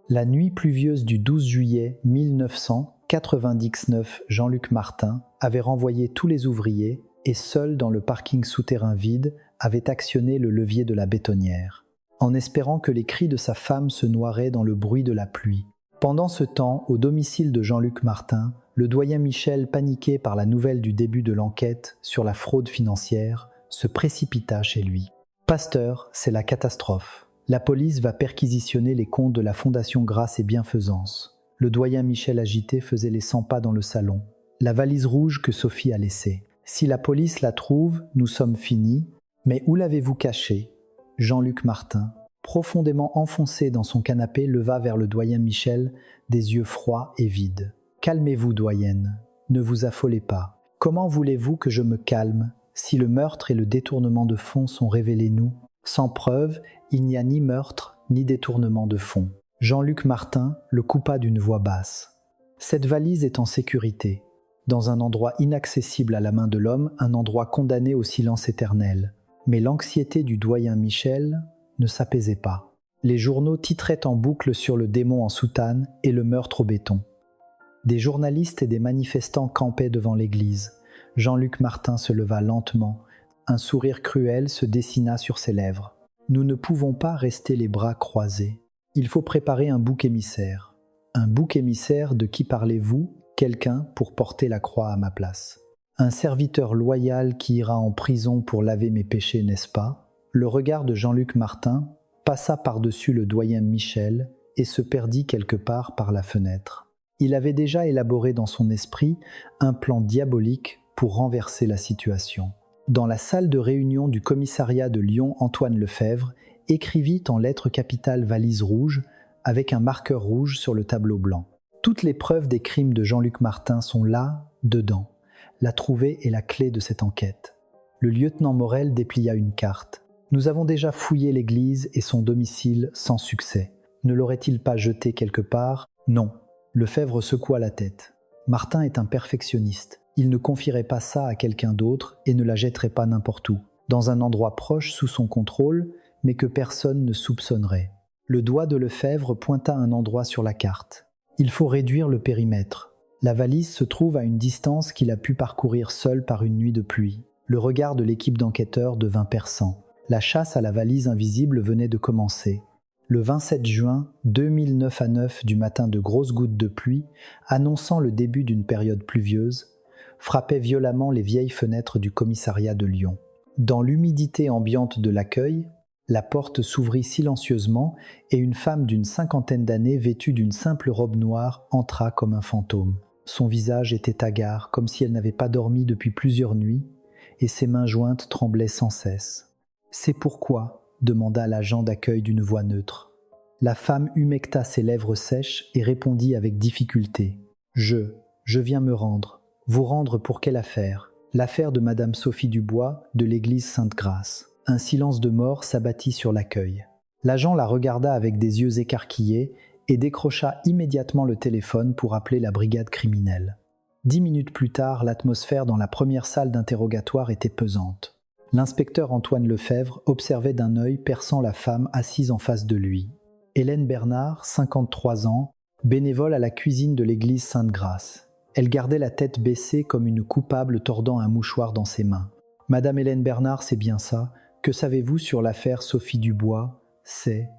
Speaker 1: La nuit pluvieuse du 12 juillet 1999, Jean-Luc Martin avait renvoyé tous les ouvriers et seul dans le parking souterrain vide avait actionné le levier de la bétonnière, en espérant que les cris de sa femme se noieraient dans le bruit de la pluie. Pendant ce temps, au domicile de Jean-Luc Martin, le doyen Michel, paniqué par la nouvelle du début de l'enquête sur la fraude financière, se précipita chez lui. « Pasteur, c'est la catastrophe. La police va perquisitionner les comptes de la Fondation Grâce et Bienfaisance. » Le doyen Michel agité faisait les 100 pas dans le salon. La valise rouge que Sophie a laissée. « Si la police la trouve, nous sommes finis. Mais où l'avez-vous cachée ?» Jean-Luc Martin, profondément enfoncé dans son canapé, leva vers le doyen Michel des yeux froids et vides. « Calmez-vous, doyenne. Ne vous affolez pas. Comment voulez-vous que je me calme si le meurtre et le détournement de fonds sont révélés nous ? Sans preuve, il n'y a ni meurtre ni détournement de fonds. » Jean-Luc Martin le coupa d'une voix basse. « Cette valise est en sécurité, dans un endroit inaccessible à la main de l'homme, un endroit condamné au silence éternel. » Mais l'anxiété du doyen Michel ne s'apaisait pas. Les journaux titraient en boucle sur le démon en soutane et le meurtre au béton. Des journalistes et des manifestants campaient devant l'église. Jean-Luc Martin se leva lentement. Un sourire cruel se dessina sur ses lèvres. « Nous ne pouvons pas rester les bras croisés. Il faut préparer un bouc émissaire. » « Un bouc émissaire de qui parlez-vous ? Quelqu'un pour porter la croix à ma place. » « Un serviteur loyal qui ira en prison pour laver mes péchés, n'est-ce pas ?» Le regard de Jean-Luc Martin passa par-dessus le doyen Michel et se perdit quelque part par la fenêtre. Il avait déjà élaboré dans son esprit un plan diabolique pour renverser la situation. Dans la salle de réunion du commissariat de Lyon, Antoine Lefebvre écrivit en lettres capitales valise rouge avec un marqueur rouge sur le tableau blanc. Toutes les preuves des crimes de Jean-Luc Martin sont là, dedans. La trouver est la clé de cette enquête. Le lieutenant Morel déplia une carte. Nous avons déjà fouillé l'église et son domicile sans succès. Ne l'aurait-il pas jeté quelque part ? Non. Lefebvre secoua la tête. Martin est un perfectionniste. Il ne confierait pas ça à quelqu'un d'autre et ne la jetterait pas n'importe où, dans un endroit proche sous son contrôle, mais que personne ne soupçonnerait. Le doigt de Lefebvre pointa un endroit sur la carte. Il faut réduire le périmètre. La valise se trouve à une distance qu'il a pu parcourir seul par une nuit de pluie. Le regard de l'équipe d'enquêteurs devint perçant. La chasse à la valise invisible venait de commencer. Le 27 juin, 2009 à 9 du matin, de grosses gouttes de pluie, annonçant le début d'une période pluvieuse, frappaient violemment les vieilles fenêtres du commissariat de Lyon. Dans l'humidité ambiante de l'accueil, la porte s'ouvrit silencieusement et une femme d'une 50aine d'années vêtue d'une simple robe noire entra comme un fantôme. Son visage était hagard, comme si elle n'avait pas dormi depuis plusieurs nuits, et ses mains jointes tremblaient sans cesse. « C'est pourquoi ?» demanda l'agent d'accueil d'une voix neutre. La femme humecta ses lèvres sèches et répondit avec difficulté. « Je viens me rendre. Vous rendre pour quelle affaire ? L'affaire de Madame Sophie Dubois de l'église Sainte-Grâce. » Un silence de mort s'abattit sur l'accueil. L'agent la regarda avec des yeux écarquillés et décrocha immédiatement le téléphone pour appeler la brigade criminelle. 10 minutes plus tard, l'atmosphère dans la première salle d'interrogatoire était pesante. L'inspecteur Antoine Lefebvre observait d'un œil perçant la femme assise en face de lui. Hélène Bernard, 53 ans, bénévole à la cuisine de l'église Sainte-Grâce. Elle gardait la tête baissée comme une coupable tordant un mouchoir dans ses mains. « Madame Hélène Bernard, c'est bien ça. Que savez-vous sur l'affaire Sophie Dubois ? C'est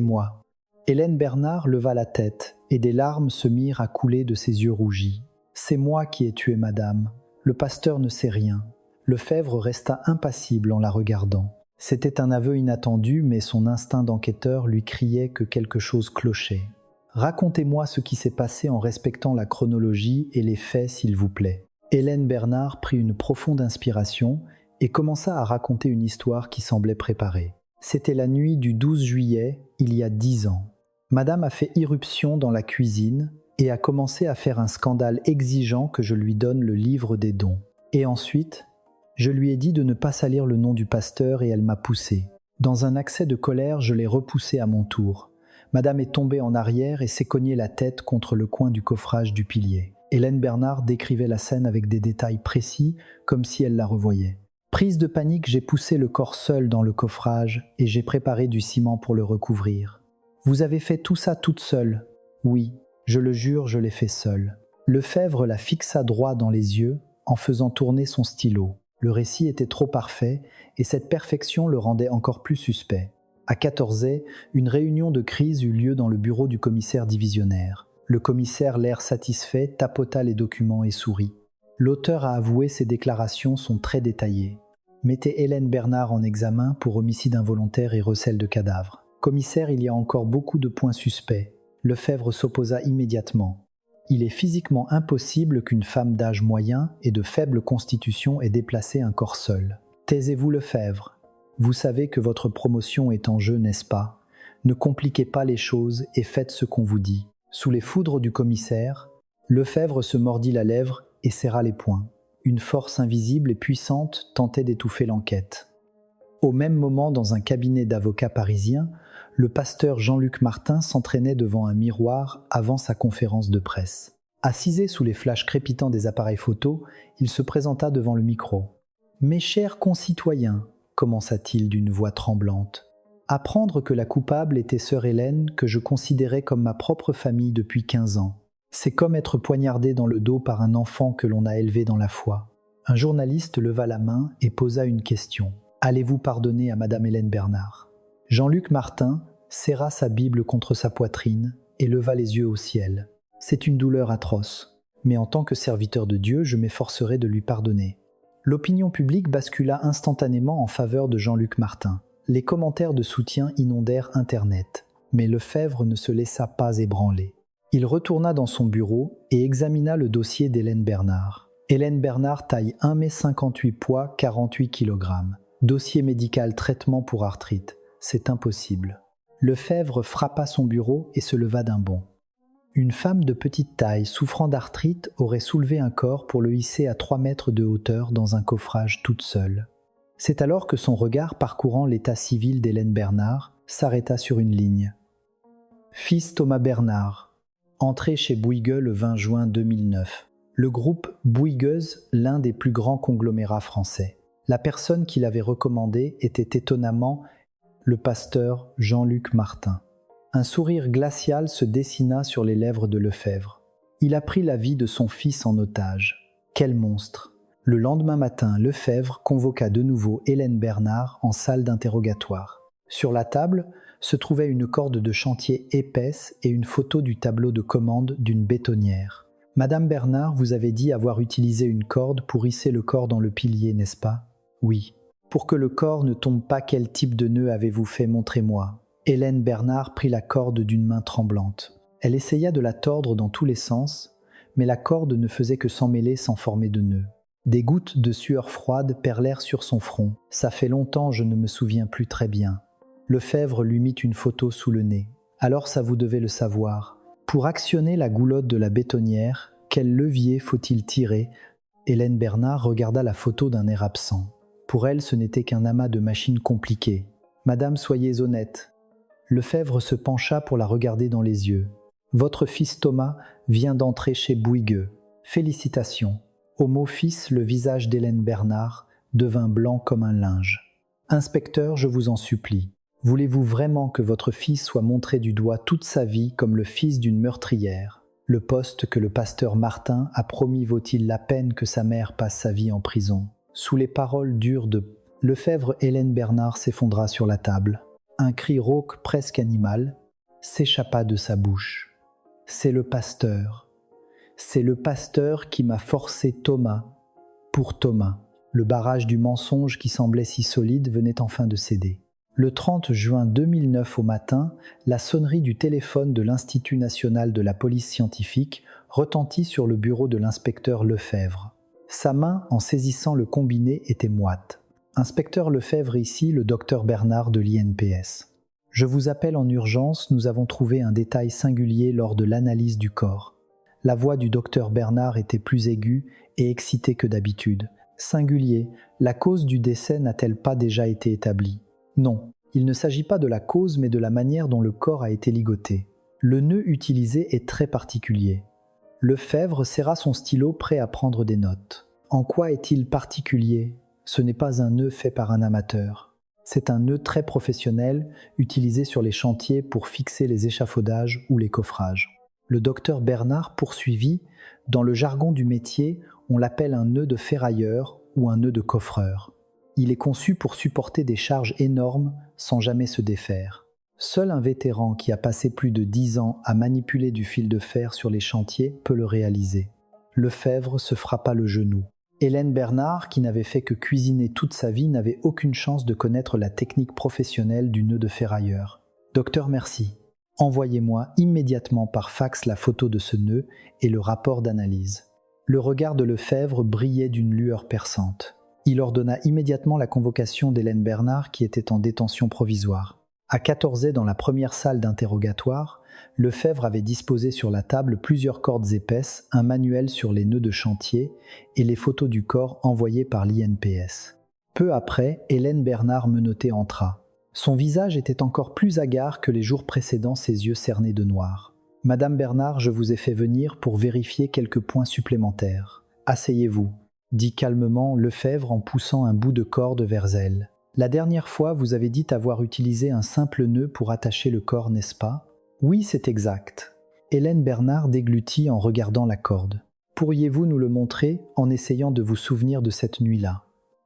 Speaker 1: moi. » Hélène Bernard leva la tête et des larmes se mirent à couler de ses yeux rougis. « C'est moi qui ai tué madame. Le pasteur ne sait rien. » Lefebvre resta impassible en la regardant. C'était un aveu inattendu, mais son instinct d'enquêteur lui criait que quelque chose clochait. « Racontez-moi ce qui s'est passé en respectant la chronologie et les faits, s'il vous plaît. » Hélène Bernard prit une profonde inspiration et commença à raconter une histoire qui semblait préparée. C'était la nuit du 12 juillet, il y a 10 ans. Madame a fait irruption dans la cuisine et a commencé à faire un scandale exigeant que je lui donne le livre des dons. Et ensuite, je lui ai dit de ne pas salir le nom du pasteur et elle m'a poussé. Dans un accès de colère, je l'ai repoussé à mon tour. Madame est tombée en arrière et s'est cognée la tête contre le coin du coffrage du pilier. Hélène Bernard décrivait la scène avec des détails précis, comme si elle la revoyait. Prise de panique, j'ai poussé le corps seul dans le coffrage et j'ai préparé du ciment pour le recouvrir. « Vous avez fait tout ça toute seule ?»« Oui, je le jure, je l'ai fait seule. » Lefebvre la fixa droit dans les yeux en faisant tourner son stylo. Le récit était trop parfait et cette perfection le rendait encore plus suspect. À 14h, une réunion de crise eut lieu dans le bureau du commissaire divisionnaire. Le commissaire, l'air satisfait, tapota les documents et sourit. L'auteur a avoué ses déclarations sont très détaillées. Mettez Hélène Bernard en examen pour homicide involontaire et recel de cadavre. Commissaire, il y a encore beaucoup de points suspects. Lefebvre s'opposa immédiatement. Il est physiquement impossible qu'une femme d'âge moyen et de faible constitution ait déplacé un corps seul. Taisez-vous, Lefebvre. Vous savez que votre promotion est en jeu, n'est-ce pas? Ne compliquez pas les choses et faites ce qu'on vous dit. Sous les foudres du commissaire, Lefebvre se mordit la lèvre et serra les poings. Une force invisible et puissante tentait d'étouffer l'enquête. Au même moment, dans un cabinet d'avocats parisien, le pasteur Jean-Luc Martin s'entraînait devant un miroir avant sa conférence de presse. Assisé sous les flashs crépitants des appareils photo, il se présenta devant le micro. « Mes chers concitoyens », commença-t-il d'une voix tremblante, « apprendre que la coupable était sœur Hélène, que je considérais comme ma propre famille depuis 15 ans. C'est comme être poignardé dans le dos par un enfant que l'on a élevé dans la foi. » Un journaliste leva la main et posa une question. « Allez-vous pardonner à Madame Hélène Bernard ?» Jean-Luc Martin serra sa Bible contre sa poitrine et leva les yeux au ciel. « C'est une douleur atroce, mais en tant que serviteur de Dieu, je m'efforcerai de lui pardonner. » L'opinion publique bascula instantanément en faveur de Jean-Luc Martin. Les commentaires de soutien inondèrent Internet, mais Lefebvre ne se laissa pas ébranler. Il retourna dans son bureau et examina le dossier d'Hélène Bernard. Hélène Bernard, taille 1,58 m, poids 48 kg. Dossier médical traitement pour arthrite. C'est impossible. Lefebvre frappa son bureau et se leva d'un bond. Une femme de petite taille, souffrant d'arthrite, aurait soulevé un corps pour le hisser à 3 mètres de hauteur dans un coffrage toute seule. C'est alors que son regard parcourant l'état civil d'Hélène Bernard s'arrêta sur une ligne. Fils Thomas Bernard, entré chez Bouygues le 20 juin 2009. Le groupe Bouygues, l'un des plus grands conglomérats français. La personne qui l'avait recommandé était étonnamment le pasteur Jean-Luc Martin. Un sourire glacial se dessina sur les lèvres de Lefebvre. Il a pris la vie de son fils en otage. Quel monstre! Le lendemain matin, Lefebvre convoqua de nouveau Hélène Bernard en salle d'interrogatoire. Sur la table se trouvait une corde de chantier épaisse et une photo du tableau de commande d'une bétonnière. « Madame Bernard, vous avez dit avoir utilisé une corde pour hisser le corps dans le pilier, n'est-ce pas ?»« Oui. »« Pour que le corps ne tombe pas, quel type de nœud avez-vous fait? Montrez-moi. » Hélène Bernard prit la corde d'une main tremblante. Elle essaya de la tordre dans tous les sens, mais la corde ne faisait que s'emmêler sans former de nœud. Des gouttes de sueur froide perlèrent sur son front. « Ça fait longtemps, je ne me souviens plus très bien. » Lefebvre lui mit une photo sous le nez. « Alors ça vous devez le savoir. Pour actionner la goulotte de la bétonnière, quel levier faut-il tirer ?» Hélène Bernard regarda la photo d'un air absent. Pour elle, ce n'était qu'un amas de machines compliquées. « Madame, soyez honnête. » Lefebvre se pencha pour la regarder dans les yeux. « Votre fils Thomas vient d'entrer chez Bouygues. Félicitations. » Au mot « fils », le visage d'Hélène Bernard devint blanc comme un linge. « Inspecteur, je vous en supplie. Voulez-vous vraiment que votre fils soit montré du doigt toute sa vie comme le fils d'une meurtrière ? Le poste que le pasteur Martin a promis vaut-il la peine que sa mère passe sa vie en prison ? » Sous les paroles dures de Lefebvre, Hélène Bernard s'effondra sur la table. Un cri rauque presque animal s'échappa de sa bouche. « C'est le pasteur. C'est le pasteur qui m'a forcé Thomas. Pour Thomas. » Le barrage du mensonge qui semblait si solide venait enfin de céder. Le 30 juin 2009 au matin, la sonnerie du téléphone de l'Institut national de la police scientifique retentit sur le bureau de l'inspecteur Lefebvre. Sa main, en saisissant le combiné, était moite. « Inspecteur Lefebvre ici, le docteur Bernard de l'INPS. Je vous appelle en urgence, nous avons trouvé un détail singulier lors de l'analyse du corps. » La voix du docteur Bernard était plus aiguë et excitée que d'habitude. « Singulier, la cause du décès n'a-t-elle pas déjà été établie ? » Non, il ne s'agit pas de la cause mais de la manière dont le corps a été ligoté. Le nœud utilisé est très particulier. Lefebvre serra son stylo prêt à prendre des notes. En quoi est-il particulier ? Ce n'est pas un nœud fait par un amateur. C'est un nœud très professionnel utilisé sur les chantiers pour fixer les échafaudages ou les coffrages. Le docteur Bernard poursuivit, dans le jargon du métier, on l'appelle un nœud de ferrailleur ou un nœud de coffreur. Il est conçu pour supporter des charges énormes sans jamais se défaire. Seul un vétéran qui a passé plus de 10 ans à manipuler du fil de fer sur les chantiers peut le réaliser. Lefebvre se frappa le genou. Hélène Bernard, qui n'avait fait que cuisiner toute sa vie, n'avait aucune chance de connaître la technique professionnelle du nœud de ferrailleur. « Docteur, merci. Envoyez-moi immédiatement par fax la photo de ce nœud et le rapport d'analyse. » Le regard de Lefebvre brillait d'une lueur perçante. Il ordonna immédiatement la convocation d'Hélène Bernard qui était en détention provisoire. À 14h dans la première salle d'interrogatoire, Lefebvre avait disposé sur la table plusieurs cordes épaisses, un manuel sur les nœuds de chantier et les photos du corps envoyées par l'INPS. Peu après, Hélène Bernard menottée entra. Son visage était encore plus hagard que les jours précédents, ses yeux cernés de noir. « Madame Bernard, je vous ai fait venir pour vérifier quelques points supplémentaires. Asseyez-vous. » dit calmement Lefebvre en poussant un bout de corde vers elle. « La dernière fois, vous avez dit avoir utilisé un simple nœud pour attacher le corps, n'est-ce pas ? » « Oui, c'est exact. » Hélène Bernard déglutit en regardant la corde. « Pourriez-vous nous le montrer en essayant de vous souvenir de cette nuit-là ?»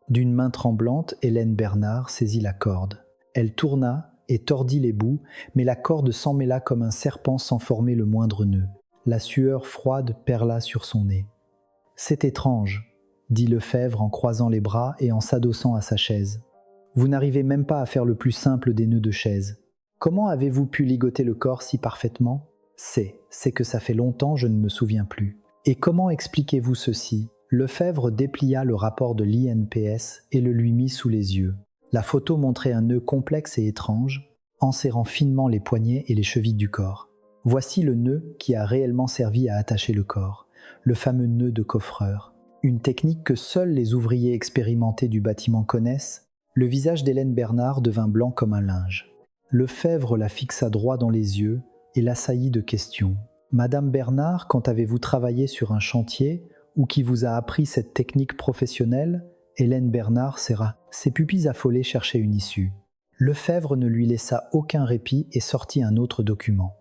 Speaker 1: D'une main tremblante, Hélène Bernard saisit la corde. Elle tourna et tordit les bouts, mais la corde s'emmêla comme un serpent sans former le moindre nœud. La sueur froide perla sur son nez. « C'est étrange, » dit Lefebvre en croisant les bras et en s'adossant à sa chaise. « Vous n'arrivez même pas à faire le plus simple des nœuds de chaise. Comment avez-vous pu ligoter le corps si parfaitement ? C'est que ça fait longtemps, je ne me souviens plus. Et comment expliquez-vous ceci ? » Lefebvre déplia le rapport de l'INPS et le lui mit sous les yeux. La photo montrait un nœud complexe et étrange, enserrant finement les poignets et les chevilles du corps. Voici le nœud qui a réellement servi à attacher le corps, le fameux nœud de coffreur. Une technique que seuls les ouvriers expérimentés du bâtiment connaissent. Le visage d'Hélène Bernard devint blanc comme un linge. Lefebvre la fixa droit dans les yeux et l'assaillit de questions. « Madame Bernard, quand avez-vous travaillé sur un chantier ou qui vous a appris cette technique professionnelle ?» Hélène Bernard serra. Ses pupilles affolées cherchaient une issue. Lefebvre ne lui laissa aucun répit et sortit un autre document.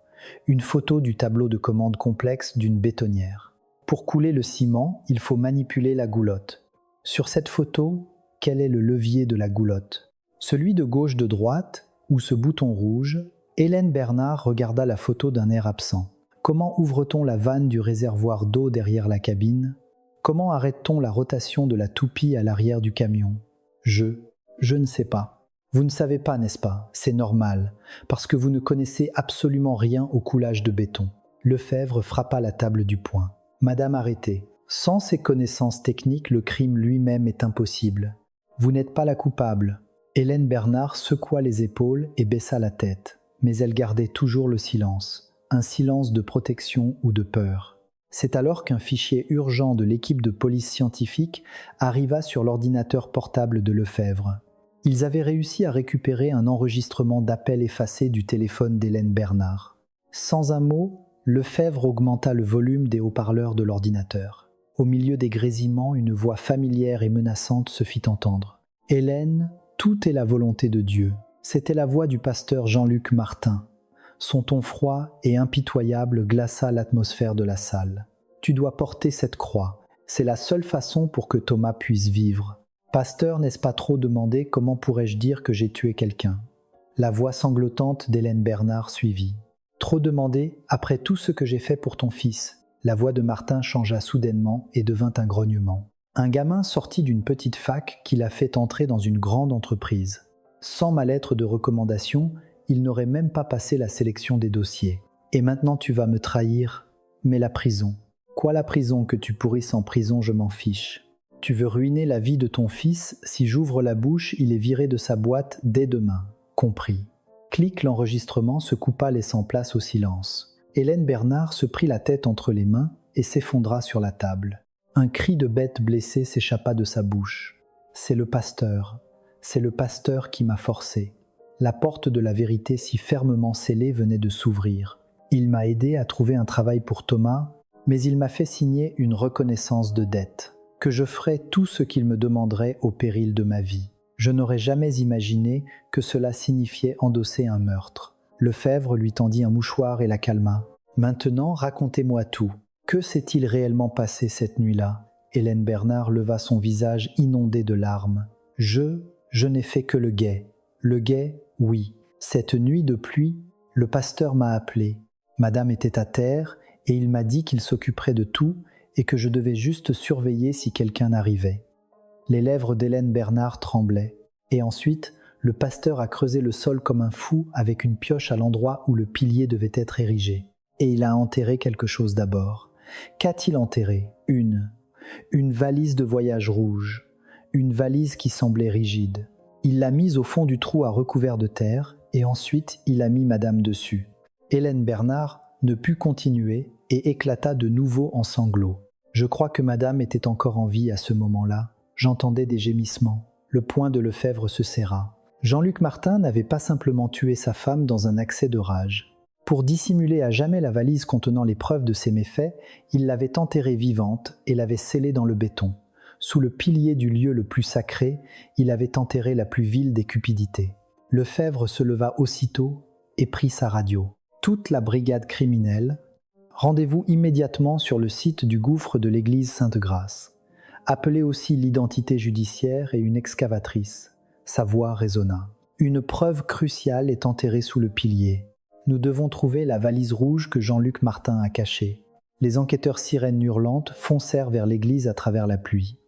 Speaker 1: Une photo du tableau de commande complexe d'une bétonnière. Pour couler le ciment, il faut manipuler la goulotte. Sur cette photo, quel est le levier de la goulotte ? Celui de gauche de droite ou ce bouton rouge ? Hélène Bernard regarda la photo d'un air absent. Comment ouvre-t-on la vanne du réservoir d'eau derrière la cabine ? Comment arrête-t-on la rotation de la toupie à l'arrière du camion ? Je ne sais pas. Vous ne savez pas, n'est-ce pas ? C'est normal, parce que vous ne connaissez absolument rien au coulage de béton. Lefebvre frappa la table du poing. Madame, arrêtez. Sans ces connaissances techniques, le crime lui-même est impossible. Vous n'êtes pas la coupable. Hélène Bernard secoua les épaules et baissa la tête, mais elle gardait toujours le silence, un silence de protection ou de peur. C'est alors qu'un fichier urgent de l'équipe de police scientifique arriva sur l'ordinateur portable de Lefebvre. Ils avaient réussi à récupérer un enregistrement d'appel effacé du téléphone d'Hélène Bernard. Sans un mot, Lefebvre augmenta le volume des haut-parleurs de l'ordinateur. Au milieu des grésillements, une voix familière et menaçante se fit entendre. « Hélène, tout est la volonté de Dieu. » C'était la voix du pasteur Jean-Luc Martin. Son ton froid et impitoyable glaça l'atmosphère de la salle. « Tu dois porter cette croix. C'est la seule façon pour que Thomas puisse vivre. Pasteur, n'est-ce pas trop demander comment pourrais-je dire que j'ai tué quelqu'un ?» La voix sanglotante d'Hélène Bernard suivit. « Trop demander après tout ce que j'ai fait pour ton fils. » La voix de Martin changea soudainement et devint un grognement. Un gamin sorti d'une petite fac qui l'a fait entrer dans une grande entreprise. Sans ma lettre de recommandation, il n'aurait même pas passé la sélection des dossiers. Et maintenant tu vas me trahir. Mais la prison. Quoi la prison? Que tu pourrisses en prison, je m'en fiche. Tu veux ruiner la vie de ton fils? Si j'ouvre la bouche, il est viré de sa boîte dès demain. Compris. Clic, l'enregistrement se coupa laissant place au silence. Hélène Bernard se prit la tête entre les mains et s'effondra sur la table. Un cri de bête blessée s'échappa de sa bouche. « C'est le pasteur qui m'a forcé. » La porte de la vérité si fermement scellée venait de s'ouvrir. Il m'a aidé à trouver un travail pour Thomas, mais il m'a fait signer une reconnaissance de dette, que je ferais tout ce qu'il me demanderait au péril de ma vie. Je n'aurais jamais imaginé que cela signifiait endosser un meurtre. Lefebvre lui tendit un mouchoir et la calma. « Maintenant, racontez-moi tout. Que s'est-il réellement passé cette nuit-là » Hélène Bernard leva son visage inondé de larmes. « Je n'ai fait que le guet. Le guet, oui. Cette nuit de pluie, le pasteur m'a appelé. Madame était à terre et il m'a dit qu'il s'occuperait de tout et que je devais juste surveiller si quelqu'un arrivait. » Les lèvres d'Hélène Bernard tremblaient. Et ensuite, le pasteur a creusé le sol comme un fou avec une pioche à l'endroit où le pilier devait être érigé. Et il a enterré quelque chose d'abord. Qu'a-t-il enterré? Une valise de voyage rouge. Une valise qui semblait rigide. Il l'a mise au fond du trou à recouvert de terre et ensuite il a mis madame dessus. Hélène Bernard ne put continuer et éclata de nouveau en sanglots. Je crois que madame était encore en vie à ce moment-là. J'entendais des gémissements. Le poing de Lefebvre se serra. Jean-Luc Martin n'avait pas simplement tué sa femme dans un accès de rage. Pour dissimuler à jamais la valise contenant les preuves de ses méfaits, il l'avait enterrée vivante et l'avait scellée dans le béton. Sous le pilier du lieu le plus sacré, il avait enterré la plus vile des cupidités. Lefebvre se leva aussitôt et prit sa radio. Toute la brigade criminelle, rendez-vous immédiatement sur le site du gouffre de l'église Sainte-Grâce. Appelez aussi l'identité judiciaire et une excavatrice. Sa voix résonna. Une preuve cruciale est enterrée sous le pilier. Nous devons trouver la valise rouge que Jean-Luc Martin a cachée. Les enquêteurs sirènes hurlantes foncèrent vers l'église à travers la pluie.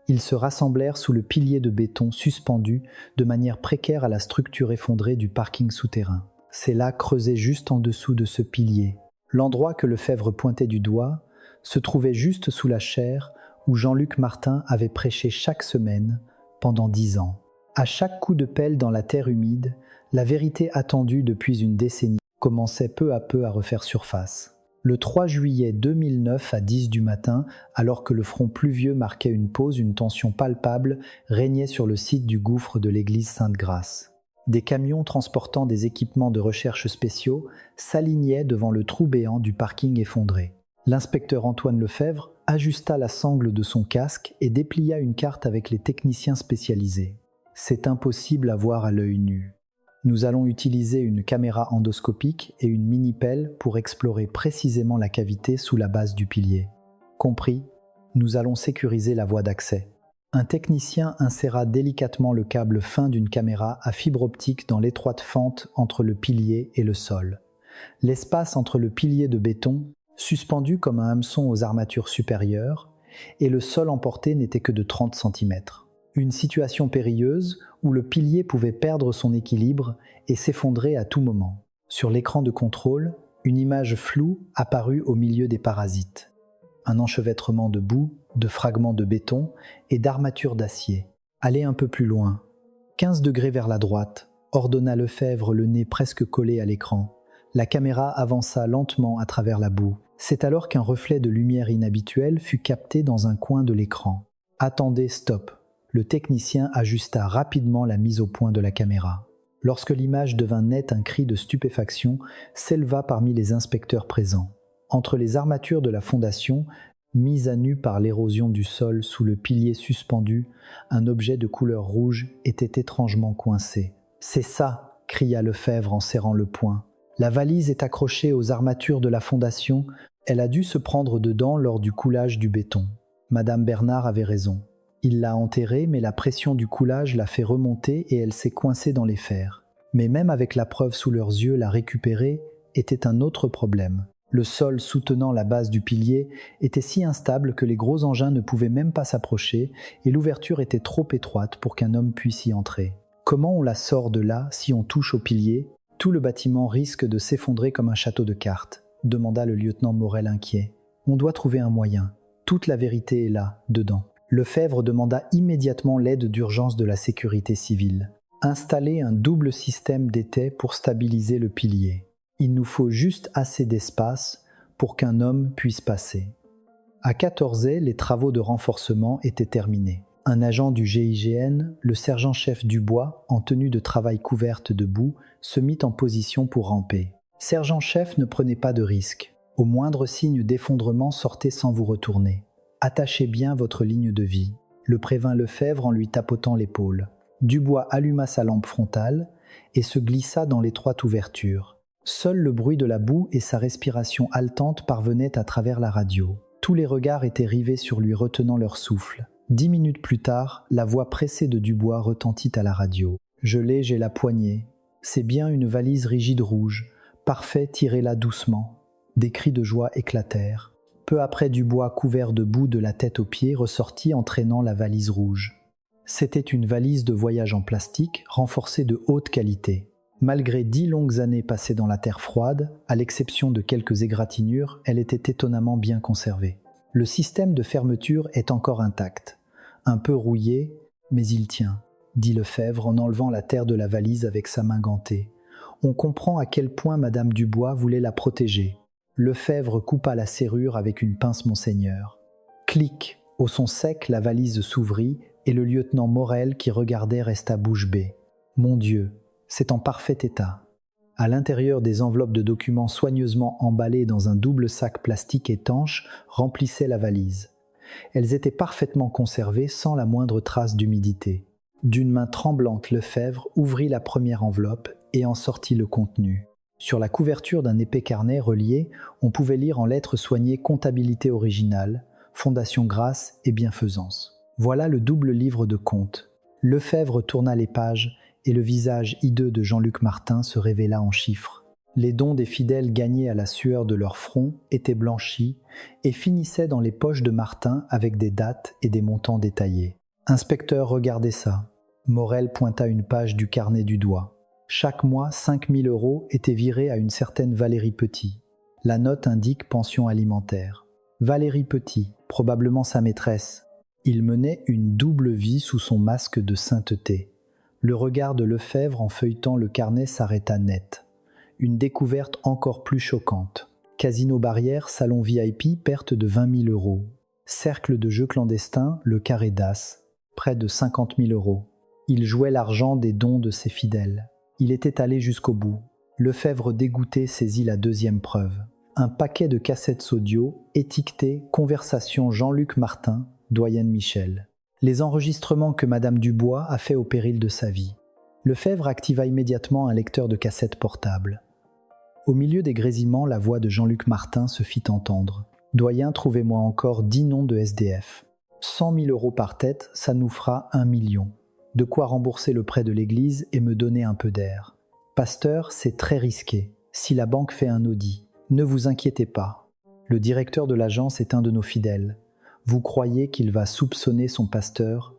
Speaker 1: Ils se rassemblèrent sous le pilier de béton suspendu de manière précaire à la structure effondrée du parking souterrain. C'est là, creusé juste en dessous de ce pilier. L'endroit que Lefebvre pointait du doigt se trouvait juste sous la chaire où Jean-Luc Martin avait prêché chaque semaine pendant 10 ans. À chaque coup de pelle dans la terre humide, la vérité attendue depuis une décennie commençait peu à peu à refaire surface. Le 3 juillet 2009 à 10 du matin, alors que le front pluvieux marquait une pause, une tension palpable régnait sur le site du gouffre de l'église Sainte-Grâce. Des camions transportant des équipements de recherche spéciaux s'alignaient devant le trou béant du parking effondré. L'inspecteur Antoine Lefebvre ajusta la sangle de son casque et déplia une carte avec les techniciens spécialisés. C'est impossible à voir à l'œil nu. Nous allons utiliser une caméra endoscopique et une mini-pelle pour explorer précisément la cavité sous la base du pilier. Compris, nous allons sécuriser la voie d'accès. Un technicien inséra délicatement le câble fin d'une caméra à fibre optique dans l'étroite fente entre le pilier et le sol. L'espace entre le pilier de béton, suspendu comme un hameçon aux armatures supérieures, et le sol emporté n'était que de 30 cm. Une situation périlleuse où le pilier pouvait perdre son équilibre et s'effondrer à tout moment. Sur l'écran de contrôle, une image floue apparut au milieu des parasites. Un enchevêtrement de boue, de fragments de béton et d'armatures d'acier. Allez un peu plus loin. 15 degrés vers la droite, ordonna Lefebvre, le nez presque collé à l'écran. La caméra avança lentement à travers la boue. C'est alors qu'un reflet de lumière inhabituelle fut capté dans un coin de l'écran. « Attendez, stop !» Le technicien ajusta rapidement la mise au point de la caméra. Lorsque l'image devint nette, un cri de stupéfaction s'éleva parmi les inspecteurs présents. Entre les armatures de la fondation, mises à nu par l'érosion du sol sous le pilier suspendu, un objet de couleur rouge était étrangement coincé. « C'est ça !» cria Lefebvre en serrant le poing. « La valise est accrochée aux armatures de la fondation. Elle a dû se prendre dedans lors du coulage du béton. » Madame Bernard avait raison. Il l'a enterrée, mais la pression du coulage l'a fait remonter et elle s'est coincée dans les fers. Mais même avec la preuve sous leurs yeux, la récupérer était un autre problème. Le sol soutenant la base du pilier était si instable que les gros engins ne pouvaient même pas s'approcher et l'ouverture était trop étroite pour qu'un homme puisse y entrer. Comment on la sort de là si on touche au pilier ? Tout le bâtiment risque de s'effondrer comme un château de cartes, demanda le lieutenant Morel inquiet. On doit trouver un moyen. Toute la vérité est là, dedans. Lefebvre demanda immédiatement l'aide d'urgence de la sécurité civile. Installer un double système d'étais pour stabiliser le pilier. Il nous faut juste assez d'espace pour qu'un homme puisse passer. À 14h, les travaux de renforcement étaient terminés. Un agent du GIGN, le sergent-chef Dubois, en tenue de travail couverte de boue, se mit en position pour ramper. Sergent-chef, ne prenez pas de risque. Au moindre signe d'effondrement, sortez sans vous retourner. Attachez bien votre ligne de vie, le prévint Lefebvre en lui tapotant l'épaule. Dubois alluma sa lampe frontale et se glissa dans l'étroite ouverture. Seul le bruit de la boue et sa respiration haletante parvenaient à travers la radio. Tous les regards étaient rivés sur lui, retenant leur souffle. 10 minutes plus tard, la voix pressée de Dubois retentit à la radio. « J'ai la poignée. C'est bien une valise rigide rouge. Parfait, tirez-la doucement. » Des cris de joie éclatèrent. Peu après, Dubois, couvert de boue de la tête aux pieds, ressortit en traînant la valise rouge. C'était une valise de voyage en plastique, renforcée de haute qualité. Malgré 10 longues années passées dans la terre froide, à l'exception de quelques égratignures, elle était étonnamment bien conservée. Le système de fermeture est encore intact. Un peu rouillé, mais il tient, dit Lefebvre en enlevant la terre de la valise avec sa main gantée. On comprend à quel point Madame Dubois voulait la protéger. Lefebvre coupa la serrure avec une pince Monseigneur. Clic, au son sec, la valise s'ouvrit et le lieutenant Morel qui regardait resta bouche bée. Mon Dieu, c'est en parfait état. À l'intérieur, des enveloppes de documents soigneusement emballées dans un double sac plastique étanche remplissaient la valise. Elles étaient parfaitement conservées sans la moindre trace d'humidité. D'une main tremblante, Lefebvre ouvrit la première enveloppe et en sortit le contenu. Sur la couverture d'un épais carnet relié, on pouvait lire en lettres soignées « Comptabilité originale, Fondation Grâce et Bienfaisance ». Voilà le double livre de comptes. Lefebvre tourna les pages et le visage hideux de Jean-Luc Martin se révéla en chiffres. Les dons des fidèles gagnés à la sueur de leur front étaient blanchis et finissaient dans les poches de Martin avec des dates et des montants détaillés. « Inspecteur, regardez ça ». Morel pointa une page du carnet du doigt. Chaque mois, 5 000 € étaient virés à une certaine Valérie Petit. La note indique pension alimentaire. Valérie Petit, probablement sa maîtresse. Il menait une double vie sous son masque de sainteté. Le regard de Lefebvre en feuilletant le carnet s'arrêta net. Une découverte encore plus choquante. Casino Barrière, salon VIP, perte de 20 000 €. Cercle de jeux clandestins, le Carré d'As, près de 50 000 €. Il jouait l'argent des dons de ses fidèles. Il était allé jusqu'au bout. Lefebvre dégoûté saisit la deuxième preuve. Un paquet de cassettes audio étiquetées « Conversation Jean-Luc Martin, doyenne Michel ». Les enregistrements que Madame Dubois a fait au péril de sa vie. Lefebvre activa immédiatement un lecteur de cassettes portable. Au milieu des grésillements, la voix de Jean-Luc Martin se fit entendre. « Doyen, trouvez-moi encore 10 noms de SDF. 100 000 € par tête, ça nous fera 1 million. De quoi rembourser le prêt de l'église et me donner un peu d'air. Pasteur, c'est très risqué. Si la banque fait un audit, ne vous inquiétez pas. Le directeur de l'agence est un de nos fidèles. Vous croyez qu'il va soupçonner son pasteur?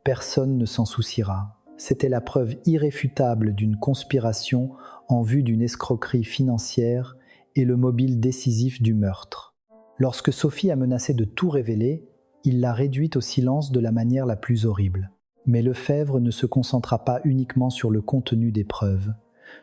Speaker 1: Personne ne s'en souciera. C'était la preuve irréfutable d'une conspiration en vue d'une escroquerie financière et le mobile décisif du meurtre. Lorsque Sophie a menacé de tout révéler, il l'a réduite au silence de la manière la plus horrible. Mais Lefebvre ne se concentra pas uniquement sur le contenu des preuves.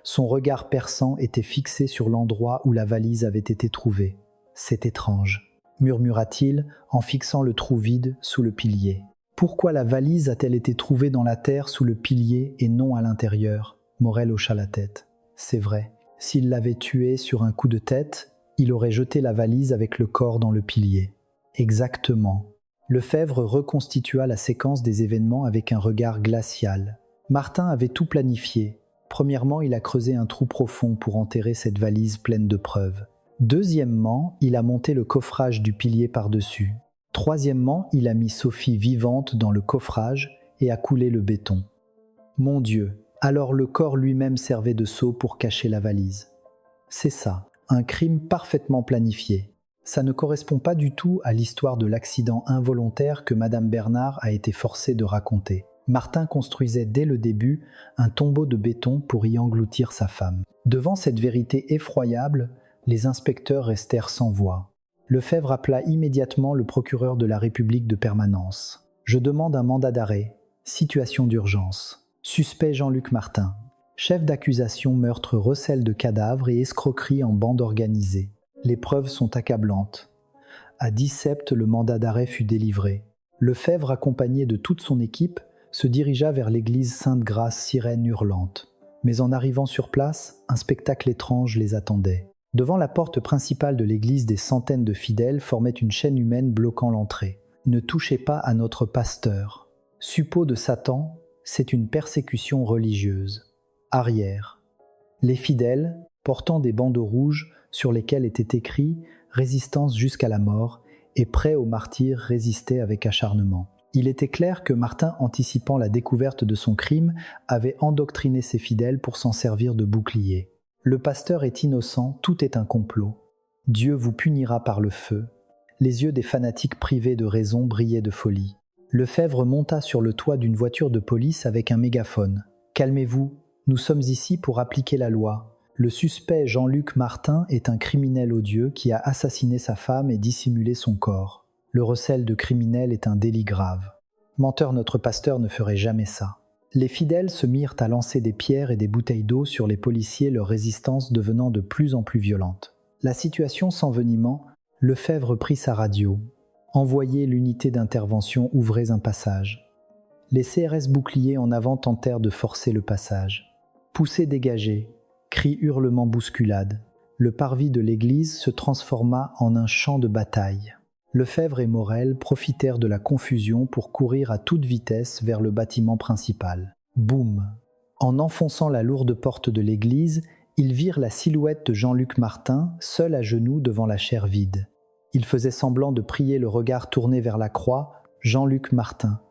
Speaker 1: Son regard perçant était fixé sur l'endroit où la valise avait été trouvée. « C'est étrange », murmura-t-il en fixant le trou vide sous le pilier. Pourquoi la valise a-t-elle été trouvée dans la terre sous le pilier et non à l'intérieur ? Morel hocha la tête. C'est vrai, s'il l'avait tuée sur un coup de tête, il aurait jeté la valise avec le corps dans le pilier. Exactement. Lefebvre reconstitua la séquence des événements avec un regard glacial. Martin avait tout planifié. Premièrement, il a creusé un trou profond pour enterrer cette valise pleine de preuves. Deuxièmement, il a monté le coffrage du pilier par-dessus. Troisièmement, il a mis Sophie vivante dans le coffrage et a coulé le béton. Mon Dieu, alors le corps lui-même servait de seau pour cacher la valise. C'est ça, un crime parfaitement planifié. Ça ne correspond pas du tout à l'histoire de l'accident involontaire que Madame Bernard a été forcée de raconter. Martin construisait dès le début un tombeau de béton pour y engloutir sa femme. Devant cette vérité effroyable, les inspecteurs restèrent sans voix. Lefebvre appela immédiatement le procureur de la République de permanence. « Je demande un mandat d'arrêt. Situation d'urgence. Suspect Jean-Luc Martin. Chef d'accusation meurtre, recel de cadavres et escroquerie en bande organisée. Les preuves sont accablantes. » À 10 sept, le mandat d'arrêt fut délivré. Lefebvre, accompagné de toute son équipe, se dirigea vers l'église Sainte-Grâce, sirène hurlante. Mais en arrivant sur place, un spectacle étrange les attendait. Devant la porte principale de l'église, des centaines de fidèles formaient une chaîne humaine bloquant l'entrée. « Ne touchez pas à notre pasteur. Suppôt de Satan, c'est une persécution religieuse. » Arrière. Les fidèles, portant des bandeaux rouges sur lesquels était écrit « Résistance jusqu'à la mort » et prêts au martyre, résistaient avec acharnement. Il était clair que Martin, anticipant la découverte de son crime, avait endoctriné ses fidèles pour s'en servir de bouclier. Le pasteur est innocent, tout est un complot. Dieu vous punira par le feu. Les yeux des fanatiques privés de raison brillaient de folie. Lefebvre monta sur le toit d'une voiture de police avec un mégaphone. « Calmez-vous, nous sommes ici pour appliquer la loi. Le suspect Jean-Luc Martin est un criminel odieux qui a assassiné sa femme et dissimulé son corps. Le recel de criminel est un délit grave. Menteur, notre pasteur ne ferait jamais ça. » Les fidèles se mirent à lancer des pierres et des bouteilles d'eau sur les policiers, leur résistance devenant de plus en plus violente. La situation s'envenimant, Lefebvre prit sa radio. « Envoyez l'unité d'intervention, ouvrez un passage. » Les CRS boucliers en avant tentèrent de forcer le passage. Poussée dégagée, cris, hurlements, bousculades. Le parvis de l'église se transforma en un champ de bataille. Lefebvre et Morel profitèrent de la confusion pour courir à toute vitesse vers le bâtiment principal. Boum! En enfonçant la lourde porte de l'église, ils virent la silhouette de Jean-Luc Martin, seul à genoux devant la chaire vide. Il faisait semblant de prier, le regard tourné vers la croix. « Jean-Luc Martin !»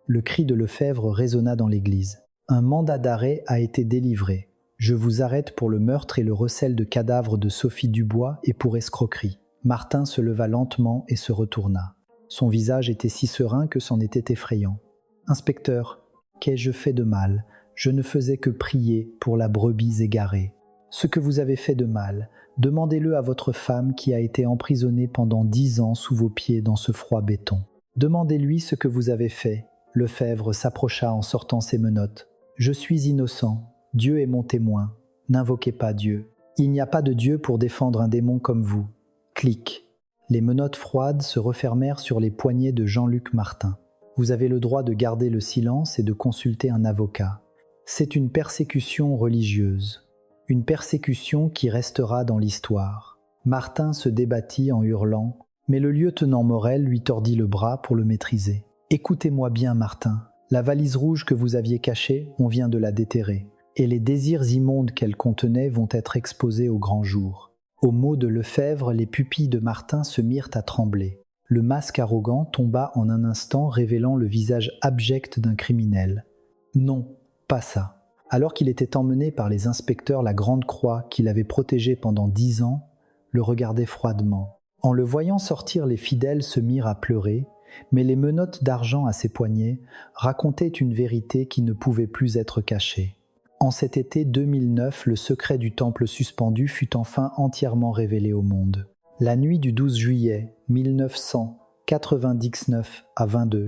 Speaker 1: Le cri de Lefebvre résonna dans l'église. « Un mandat d'arrêt a été délivré. Je vous arrête pour le meurtre et le recel de cadavres de Sophie Dubois et pour escroquerie. » Martin se leva lentement et se retourna. Son visage était si serein que c'en était effrayant. « Inspecteur, qu'ai-je fait de mal ? Je ne faisais que prier pour la brebis égarée. Ce que vous avez fait de mal, demandez-le à votre femme qui a été emprisonnée pendant 10 ans sous vos pieds dans ce froid béton. Demandez-lui ce que vous avez fait. » Lefebvre s'approcha en sortant ses menottes. « Je suis innocent. Dieu est mon témoin. N'invoquez pas Dieu. Il n'y a pas de Dieu pour défendre un démon comme vous. » Clic. Les menottes froides se refermèrent sur les poignets de Jean-Luc Martin. Vous avez le droit de garder le silence et de consulter un avocat. C'est une persécution religieuse. Une persécution qui restera dans l'histoire. Martin se débattit en hurlant, mais le lieutenant Morel lui tordit le bras pour le maîtriser. « Écoutez-moi bien, Martin. La valise rouge que vous aviez cachée, on vient de la déterrer. Et les désirs immondes qu'elle contenait vont être exposés au grand jour. » Aux mots de Lefebvre, les pupilles de Martin se mirent à trembler. Le masque arrogant tomba en un instant, révélant le visage abject d'un criminel. Non, pas ça. Alors qu'il était emmené par les inspecteurs, la grande croix qu'il avait protégée pendant 10 ans le regardait froidement. En le voyant sortir, les fidèles se mirent à pleurer, mais les menottes d'argent à ses poignets racontaient une vérité qui ne pouvait plus être cachée. En cet été 2009, le secret du temple suspendu fut enfin entièrement révélé au monde. La nuit du 12 juillet 1999 à 22,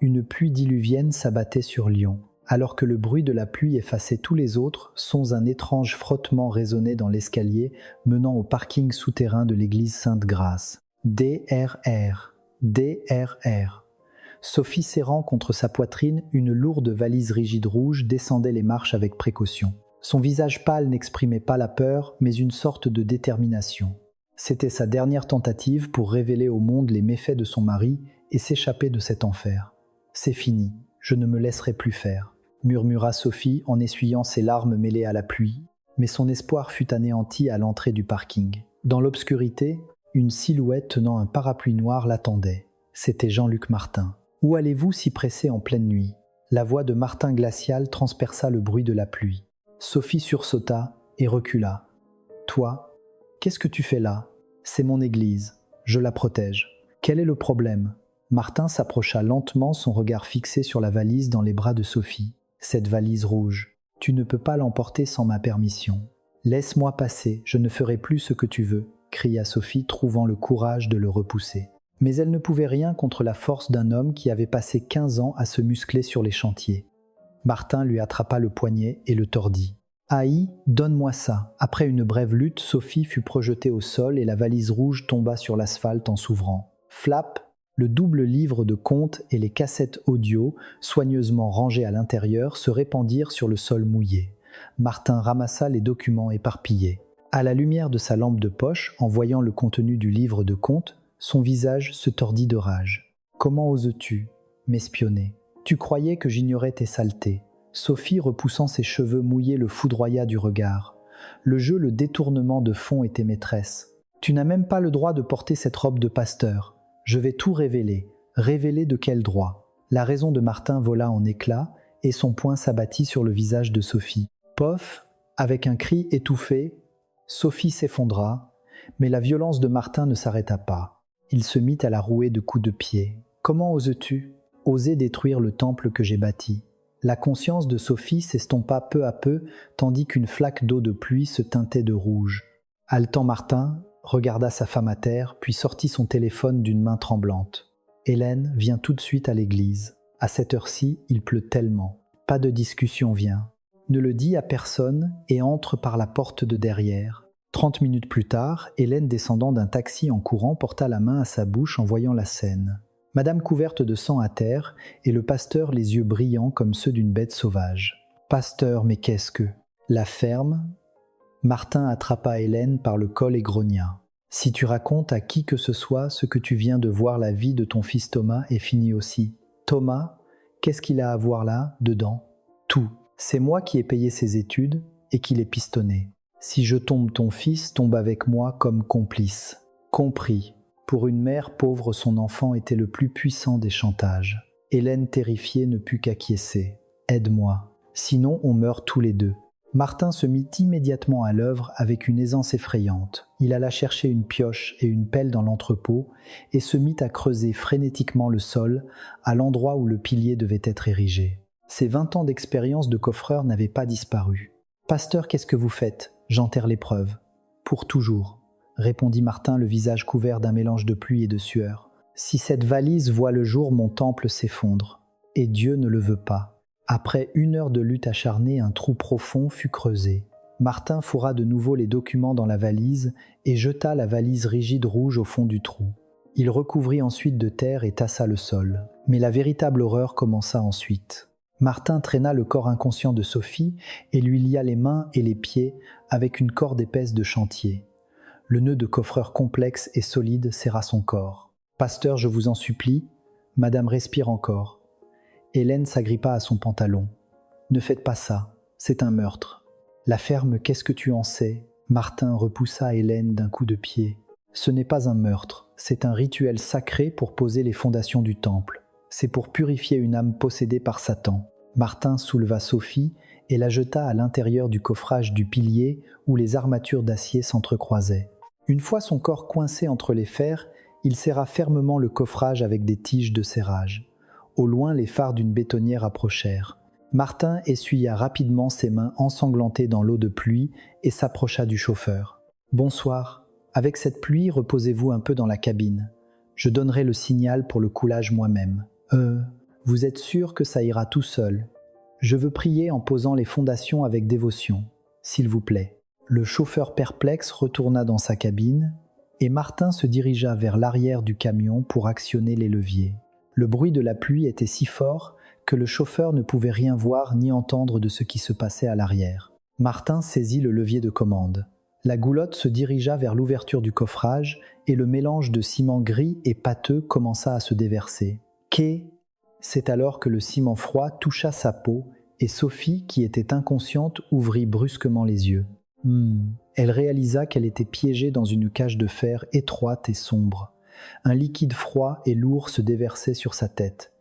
Speaker 1: une pluie diluvienne s'abattait sur Lyon. Alors que le bruit de la pluie effaçait tous les autres, un étrange frottement résonnait dans l'escalier menant au parking souterrain de l'église Sainte-Grâce. DRR, DRR. Sophie serrant contre sa poitrine une lourde valise rigide rouge descendait les marches avec précaution. Son visage pâle n'exprimait pas la peur, mais une sorte de détermination. C'était sa dernière tentative pour révéler au monde les méfaits de son mari et s'échapper de cet enfer. « C'est fini, je ne me laisserai plus faire », murmura Sophie en essuyant ses larmes mêlées à la pluie, mais son espoir fut anéanti à l'entrée du parking. Dans l'obscurité, une silhouette tenant un parapluie noir l'attendait. C'était Jean-Luc Martin. « Où allez-vous si pressé en pleine nuit ?» La voix de Martin glacial transperça le bruit de la pluie. Sophie sursauta et recula. « Toi, qu'est-ce que tu fais là ? C'est mon église. Je la protège. Quel est le problème ?» Martin s'approcha lentement, son regard fixé sur la valise dans les bras de Sophie. « Cette valise rouge. Tu ne peux pas l'emporter sans ma permission. Laisse-moi passer, je ne ferai plus ce que tu veux, » cria Sophie, trouvant le courage de le repousser. Mais elle ne pouvait rien contre la force d'un homme qui avait passé 15 ans à se muscler sur les chantiers. Martin lui attrapa le poignet et le tordit. « Aïe, donne-moi ça !» Après une brève lutte, Sophie fut projetée au sol et la valise rouge tomba sur l'asphalte en s'ouvrant. Flap, le double livre de contes et les cassettes audio, soigneusement rangés à l'intérieur, se répandirent sur le sol mouillé. Martin ramassa les documents éparpillés. À la lumière de sa lampe de poche, en voyant le contenu du livre de contes, son visage se tordit de rage. « Comment oses-tu m'espionner ? Tu croyais que j'ignorais tes saletés. » Sophie, repoussant ses cheveux mouillés, le foudroya du regard. Le jeu, le détournement de fond était maîtresse. « Tu n'as même pas le droit de porter cette robe de pasteur. Je vais tout révéler. Révéler de quel droit ?» La raison de Martin vola en éclats et son poing s'abattit sur le visage de Sophie. Pof, avec un cri étouffé, Sophie s'effondra, mais la violence de Martin ne s'arrêta pas. Il se mit à la rouer de coups de pied. « Comment oses-tu ? Oser détruire le temple que j'ai bâti ?» La conscience de Sophie s'estompa peu à peu, tandis qu'une flaque d'eau de pluie se teintait de rouge. Haletant, Martin regarda sa femme à terre, puis sortit son téléphone d'une main tremblante. « Hélène, viens tout de suite à l'église. À cette heure-ci, il pleut tellement. Pas de discussion, viens. Ne le dis à personne et entre par la porte de derrière. » 30 minutes plus tard, Hélène, descendant d'un taxi en courant, porta la main à sa bouche en voyant la scène. Madame couverte de sang à terre, et le pasteur les yeux brillants comme ceux d'une bête sauvage. « Pasteur, mais qu'est-ce que… » La ferme. Martin attrapa Hélène par le col et grogna. « Si tu racontes à qui que ce soit ce que tu viens de voir, la vie de ton fils Thomas est finie aussi. Thomas, qu'est-ce qu'il a à voir là, dedans ? Tout. C'est moi qui ai payé ses études et qui l'ai pistonné. Si je tombe, ton fils tombe avec moi comme complice. Compris. Pour une mère pauvre, son enfant était le plus puissant des chantages. Hélène, terrifiée, ne put qu'acquiescer. Aide-moi. Sinon, on meurt tous les deux. » Martin se mit immédiatement à l'œuvre avec une aisance effrayante. Il alla chercher une pioche et une pelle dans l'entrepôt et se mit à creuser frénétiquement le sol à l'endroit où le pilier devait être érigé. Ses 20 ans d'expérience de coffreur n'avaient pas disparu. « Pasteur, qu'est-ce que vous faites ? J'enterre les preuves. »« Pour toujours, » répondit Martin, le visage couvert d'un mélange de pluie et de sueur. « Si cette valise voit le jour, mon temple s'effondre. Et Dieu ne le veut pas. » Après 1 heure de lutte acharnée, un trou profond fut creusé. Martin fourra de nouveau les documents dans la valise et jeta la valise rigide rouge au fond du trou. Il recouvrit ensuite de terre et tassa le sol. Mais la véritable horreur commença ensuite. Martin traîna le corps inconscient de Sophie et lui lia les mains et les pieds avec une corde épaisse de chantier. Le nœud de coffreur complexe et solide serra son corps. « Pasteur, je vous en supplie, madame respire encore. » Hélène s'agrippa à son pantalon. « Ne faites pas ça, c'est un meurtre. » « La ferme, qu'est-ce que tu en sais ?» Martin repoussa Hélène d'un coup de pied. « Ce n'est pas un meurtre, c'est un rituel sacré pour poser les fondations du temple. C'est pour purifier une âme possédée par Satan. » Martin souleva Sophie et la jeta à l'intérieur du coffrage du pilier où les armatures d'acier s'entrecroisaient. Une fois son corps coincé entre les fers, il serra fermement le coffrage avec des tiges de serrage. Au loin, les phares d'une bétonnière approchèrent. Martin essuya rapidement ses mains ensanglantées dans l'eau de pluie et s'approcha du chauffeur. « Bonsoir. Avec cette pluie, reposez-vous un peu dans la cabine. Je donnerai le signal pour le coulage moi-même. » Vous êtes sûr que ça ira tout seul ? Je veux prier en posant les fondations avec dévotion, s'il vous plaît. » Le chauffeur perplexe retourna dans sa cabine et Martin se dirigea vers l'arrière du camion pour actionner les leviers. Le bruit de la pluie était si fort que le chauffeur ne pouvait rien voir ni entendre de ce qui se passait à l'arrière. Martin saisit le levier de commande. La goulotte se dirigea vers l'ouverture du coffrage et le mélange de ciment gris et pâteux commença à se déverser. C'est alors que le ciment froid toucha sa peau et Sophie, qui était inconsciente, ouvrit brusquement les yeux. Elle réalisa qu'elle était piégée dans une cage de fer étroite et sombre. Un liquide froid et lourd se déversait sur sa tête.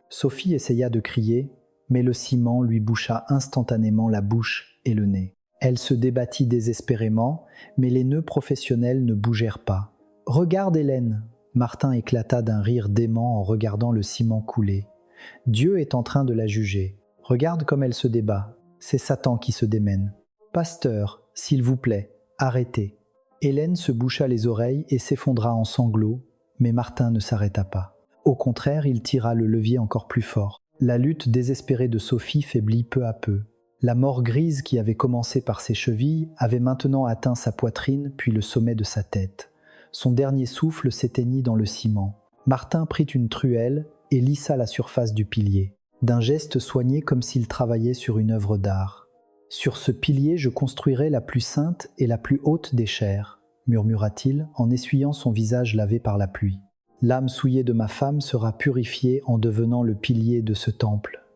Speaker 1: Sophie essaya de crier, mais le ciment lui boucha instantanément la bouche et le nez. Elle se débattit désespérément, mais les nœuds professionnels ne bougèrent pas. « Regarde Hélène !» Martin éclata d'un rire dément en regardant le ciment couler. « Dieu est en train de la juger. Regarde comme elle se débat. C'est Satan qui se démène. Pasteur, s'il vous plaît, arrêtez. » Hélène se boucha les oreilles et s'effondra en sanglots, mais Martin ne s'arrêta pas. Au contraire, il tira le levier encore plus fort. La lutte désespérée de Sophie faiblit peu à peu. La mort grise qui avait commencé par ses chevilles avait maintenant atteint sa poitrine puis le sommet de sa tête. Son dernier souffle s'éteignit dans le ciment. Martin prit une truelle et lissa la surface du pilier, d'un geste soigné comme s'il travaillait sur une œuvre d'art. « Sur ce pilier, je construirai la plus sainte et la plus haute des chaires, » murmura-t-il en essuyant son visage lavé par la pluie. « L'âme souillée de ma femme sera purifiée en devenant le pilier de ce temple.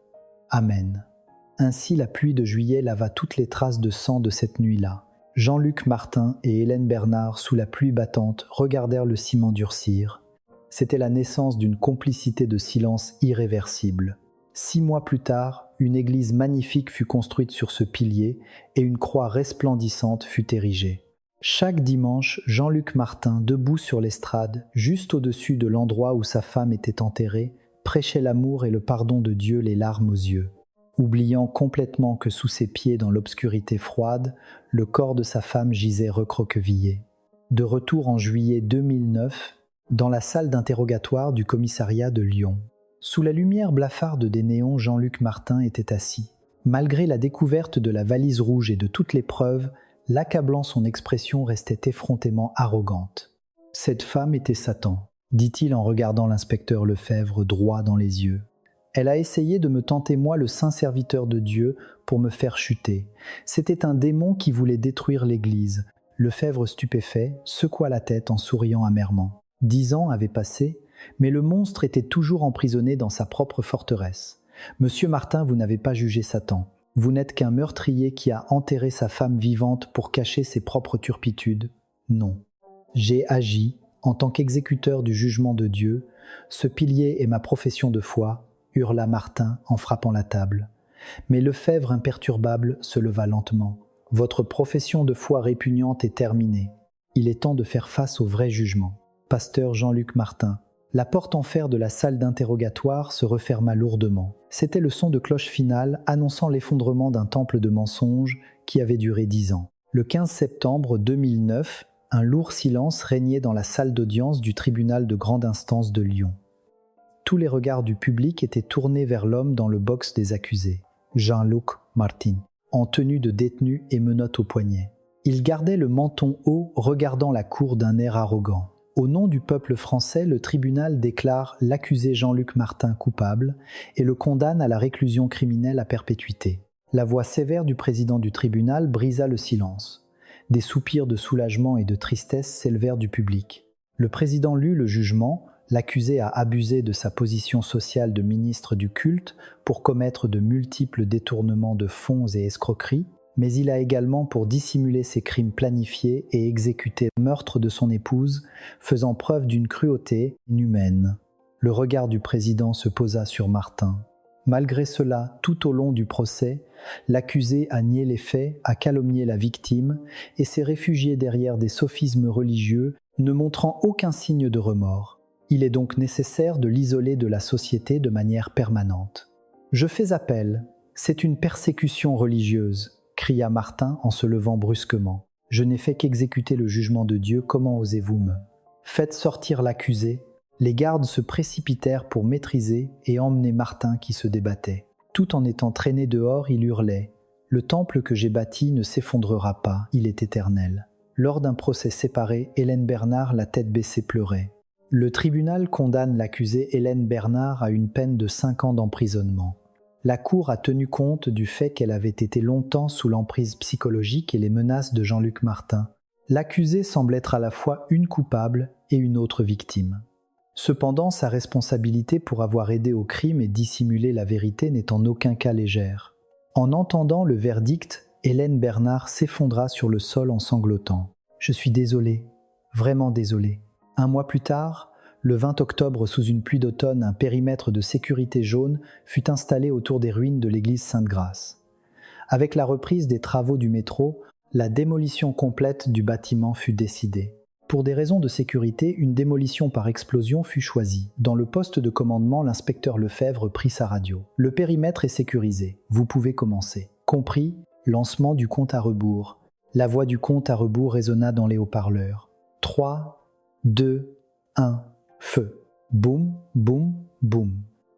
Speaker 1: Amen. » Ainsi la pluie de juillet lava toutes les traces de sang de cette nuit-là. Jean-Luc Martin et Hélène Bernard, sous la pluie battante, regardèrent le ciment durcir. C'était la naissance d'une complicité de silence irréversible. 6 mois plus tard, une église magnifique fut construite sur ce pilier et une croix resplendissante fut érigée. Chaque dimanche, Jean-Luc Martin, debout sur l'estrade, juste au-dessus de l'endroit où sa femme était enterrée, prêchait l'amour et le pardon de Dieu les larmes aux yeux. Oubliant complètement que sous ses pieds, dans l'obscurité froide, le corps de sa femme gisait recroquevillé. De retour en juillet 2009, dans la salle d'interrogatoire du commissariat de Lyon. Sous la lumière blafarde des néons, Jean-Luc Martin était assis. Malgré la découverte de la valise rouge et de toutes les preuves, l'accablant son expression restait effrontément arrogante. « Cette femme était Satan », dit-il en regardant l'inspecteur Lefebvre droit dans les yeux. Elle a essayé de me tenter, moi, le saint serviteur de Dieu, pour me faire chuter. C'était un démon qui voulait détruire l'Église. Lefebvre, stupéfait, secoua la tête en souriant amèrement. 10 ans avaient passé, mais le monstre était toujours emprisonné dans sa propre forteresse. Monsieur Martin, vous n'avez pas jugé Satan. Vous n'êtes qu'un meurtrier qui a enterré sa femme vivante pour cacher ses propres turpitudes. Non. J'ai agi, en tant qu'exécuteur du jugement de Dieu. Ce pilier est ma profession de foi, hurla Martin en frappant la table. Mais Lefebvre imperturbable se leva lentement. Votre profession de foi répugnante est terminée. Il est temps de faire face au vrai jugement. Pasteur Jean-Luc Martin. La porte en fer de la salle d'interrogatoire se referma lourdement. C'était le son de cloche finale annonçant l'effondrement d'un temple de mensonges qui avait duré 10 ans. Le 15 septembre 2009, un lourd silence régnait dans la salle d'audience du tribunal de grande instance de Lyon. Tous les regards du public étaient tournés vers l'homme dans le box des accusés, Jean-Luc Martin, en tenue de détenu et menottes au poignet. Il gardait le menton haut, regardant la cour d'un air arrogant. Au nom du peuple français, le tribunal déclare l'accusé Jean-Luc Martin coupable et le condamne à la réclusion criminelle à perpétuité. La voix sévère du président du tribunal brisa le silence. Des soupirs de soulagement et de tristesse s'élevèrent du public. Le président lut le jugement. L'accusé a abusé de sa position sociale de ministre du culte pour commettre de multiples détournements de fonds et escroqueries, mais il a également, pour dissimuler ses crimes planifiés et exécuter le meurtre de son épouse, faisant preuve d'une cruauté inhumaine. Le regard du président se posa sur Martin. Malgré cela, tout au long du procès, l'accusé a nié les faits, a calomnié la victime et s'est réfugié derrière des sophismes religieux, ne montrant aucun signe de remords. Il est donc nécessaire de l'isoler de la société de manière permanente. « Je fais appel. C'est une persécution religieuse », cria Martin en se levant brusquement. « Je n'ai fait qu'exécuter le jugement de Dieu, comment osez-vous me... » Faites sortir l'accusé. Les gardes se précipitèrent pour maîtriser et emmener Martin qui se débattait. Tout en étant traîné dehors, il hurlait « Le temple que j'ai bâti ne s'effondrera pas, il est éternel. » Lors d'un procès séparé, Hélène Bernard, la tête baissée, pleurait. Le tribunal condamne l'accusée Hélène Bernard à une peine de 5 ans d'emprisonnement. La Cour a tenu compte du fait qu'elle avait été longtemps sous l'emprise psychologique et les menaces de Jean-Luc Martin. L'accusée semble être à la fois une coupable et une autre victime. Cependant, sa responsabilité pour avoir aidé au crime et dissimulé la vérité n'est en aucun cas légère. En entendant le verdict, Hélène Bernard s'effondra sur le sol en sanglotant. « Je suis désolée, vraiment désolée. » Un mois plus tard, le 20 octobre, sous une pluie d'automne, un périmètre de sécurité jaune fut installé autour des ruines de l'église Sainte-Grâce. Avec la reprise des travaux du métro, la démolition complète du bâtiment fut décidée. Pour des raisons de sécurité, une démolition par explosion fut choisie. Dans le poste de commandement, l'inspecteur Lefebvre prit sa radio. « Le périmètre est sécurisé. Vous pouvez commencer. » Compris, lancement du compte à rebours. La voix du compte à rebours résonna dans les haut-parleurs. 3, 2, 1, feu. Boum, boum, boum.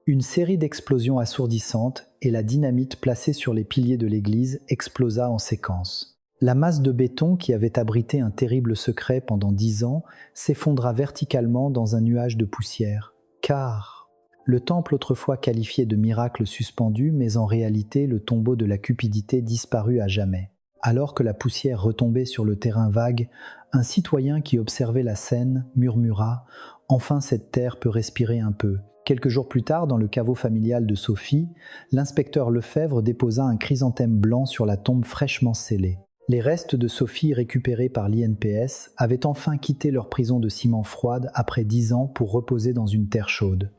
Speaker 1: Une série d'explosions assourdissantes et la dynamite placée sur les piliers de l'église explosa en séquence. La masse de béton qui avait abrité un terrible secret pendant 10 ans s'effondra verticalement dans un nuage de poussière. Car le temple autrefois qualifié de miracle suspendu, mais en réalité le tombeau de la cupidité disparut à jamais. Alors que la poussière retombait sur le terrain vague, un citoyen qui observait la scène murmura « Enfin cette terre peut respirer un peu ». Quelques jours plus tard, dans le caveau familial de Sophie, l'inspecteur Lefebvre déposa un chrysanthème blanc sur la tombe fraîchement scellée. Les restes de Sophie récupérés par l'INPS avaient enfin quitté leur prison de ciment froide après 10 ans pour reposer dans une terre chaude.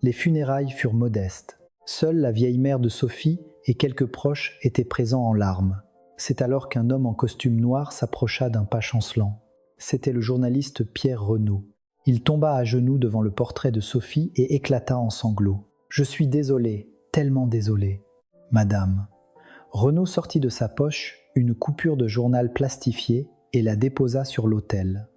Speaker 1: Les funérailles furent modestes. Seule la vieille mère de Sophie et quelques proches étaient présents en larmes. C'est alors qu'un homme en costume noir s'approcha d'un pas chancelant. C'était le journaliste Pierre Renaud. Il tomba à genoux devant le portrait de Sophie et éclata en sanglots. « Je suis désolé, tellement désolé. Madame. » Renaud sortit de sa poche une coupure de journal plastifié et la déposa sur l'autel.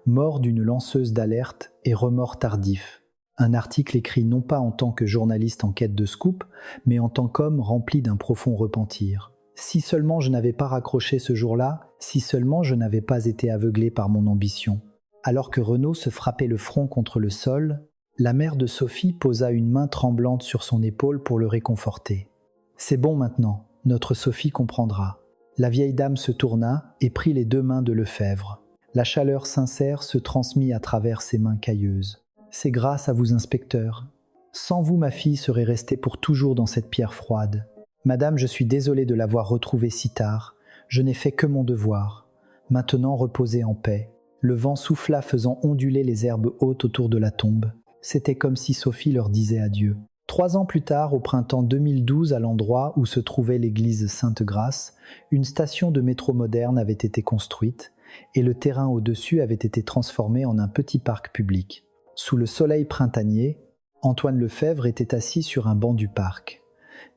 Speaker 1: Mort d'une lanceuse d'alerte et remords tardif. Un article écrit non pas en tant que journaliste en quête de scoop, mais en tant qu'homme rempli d'un profond repentir. Si seulement je n'avais pas raccroché ce jour-là, si seulement je n'avais pas été aveuglé par mon ambition. Alors que Renaud se frappait le front contre le sol, la mère de Sophie posa une main tremblante sur son épaule pour le réconforter. « C'est bon maintenant, notre Sophie comprendra. » La vieille dame se tourna et prit les 2 mains de Lefebvre. La chaleur sincère se transmit à travers ses mains cailleuses. « C'est grâce à vous, inspecteur. Sans vous, ma fille serait restée pour toujours dans cette pierre froide. Madame, je suis désolé de l'avoir retrouvée si tard. Je n'ai fait que mon devoir. Maintenant, reposez en paix. » Le vent souffla faisant onduler les herbes hautes autour de la tombe. C'était comme si Sophie leur disait adieu. 3 ans plus tard, au printemps 2012, à l'endroit où se trouvait l'église Sainte-Grâce, une station de métro moderne avait été construite et le terrain au-dessus avait été transformé en un petit parc public. Sous le soleil printanier, Antoine Lefebvre était assis sur un banc du parc.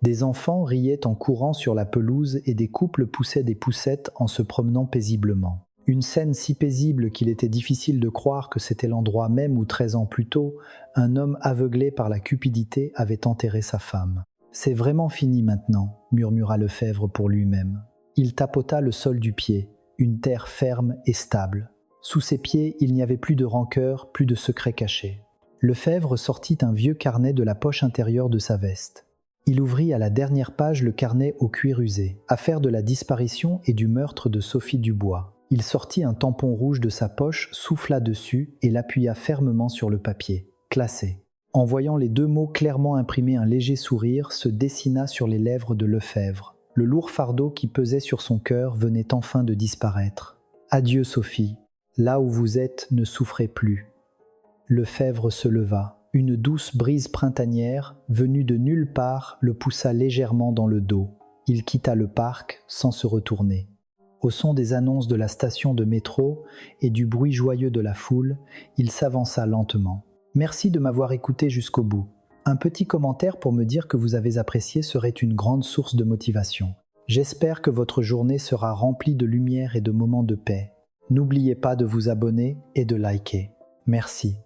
Speaker 1: Des enfants riaient en courant sur la pelouse et des couples poussaient des poussettes en se promenant paisiblement. Une scène si paisible qu'il était difficile de croire que c'était l'endroit même où 13 ans plus tôt, un homme aveuglé par la cupidité avait enterré sa femme. « C'est vraiment fini maintenant », murmura Lefebvre pour lui-même. Il tapota le sol du pied, une terre ferme et stable. Sous ses pieds, il n'y avait plus de rancœur, plus de secrets cachés. Lefebvre sortit un vieux carnet de la poche intérieure de sa veste. Il ouvrit à la dernière page le carnet au cuir usé, affaire de la disparition et du meurtre de Sophie Dubois. Il sortit un tampon rouge de sa poche, souffla dessus et l'appuya fermement sur le papier. Classé. En voyant les 2 mots clairement imprimés, un léger sourire se dessina sur les lèvres de Lefebvre. Le lourd fardeau qui pesait sur son cœur venait enfin de disparaître. « Adieu, Sophie. Là où vous êtes, ne souffrez plus. » Lefebvre se leva. Une douce brise printanière, venue de nulle part, le poussa légèrement dans le dos. Il quitta le parc sans se retourner. Au son des annonces de la station de métro et du bruit joyeux de la foule, il s'avança lentement. « Merci de m'avoir écouté jusqu'au bout. Un petit commentaire pour me dire que vous avez apprécié serait une grande source de motivation. J'espère que votre journée sera remplie de lumière et de moments de paix. N'oubliez pas de vous abonner et de liker. Merci. »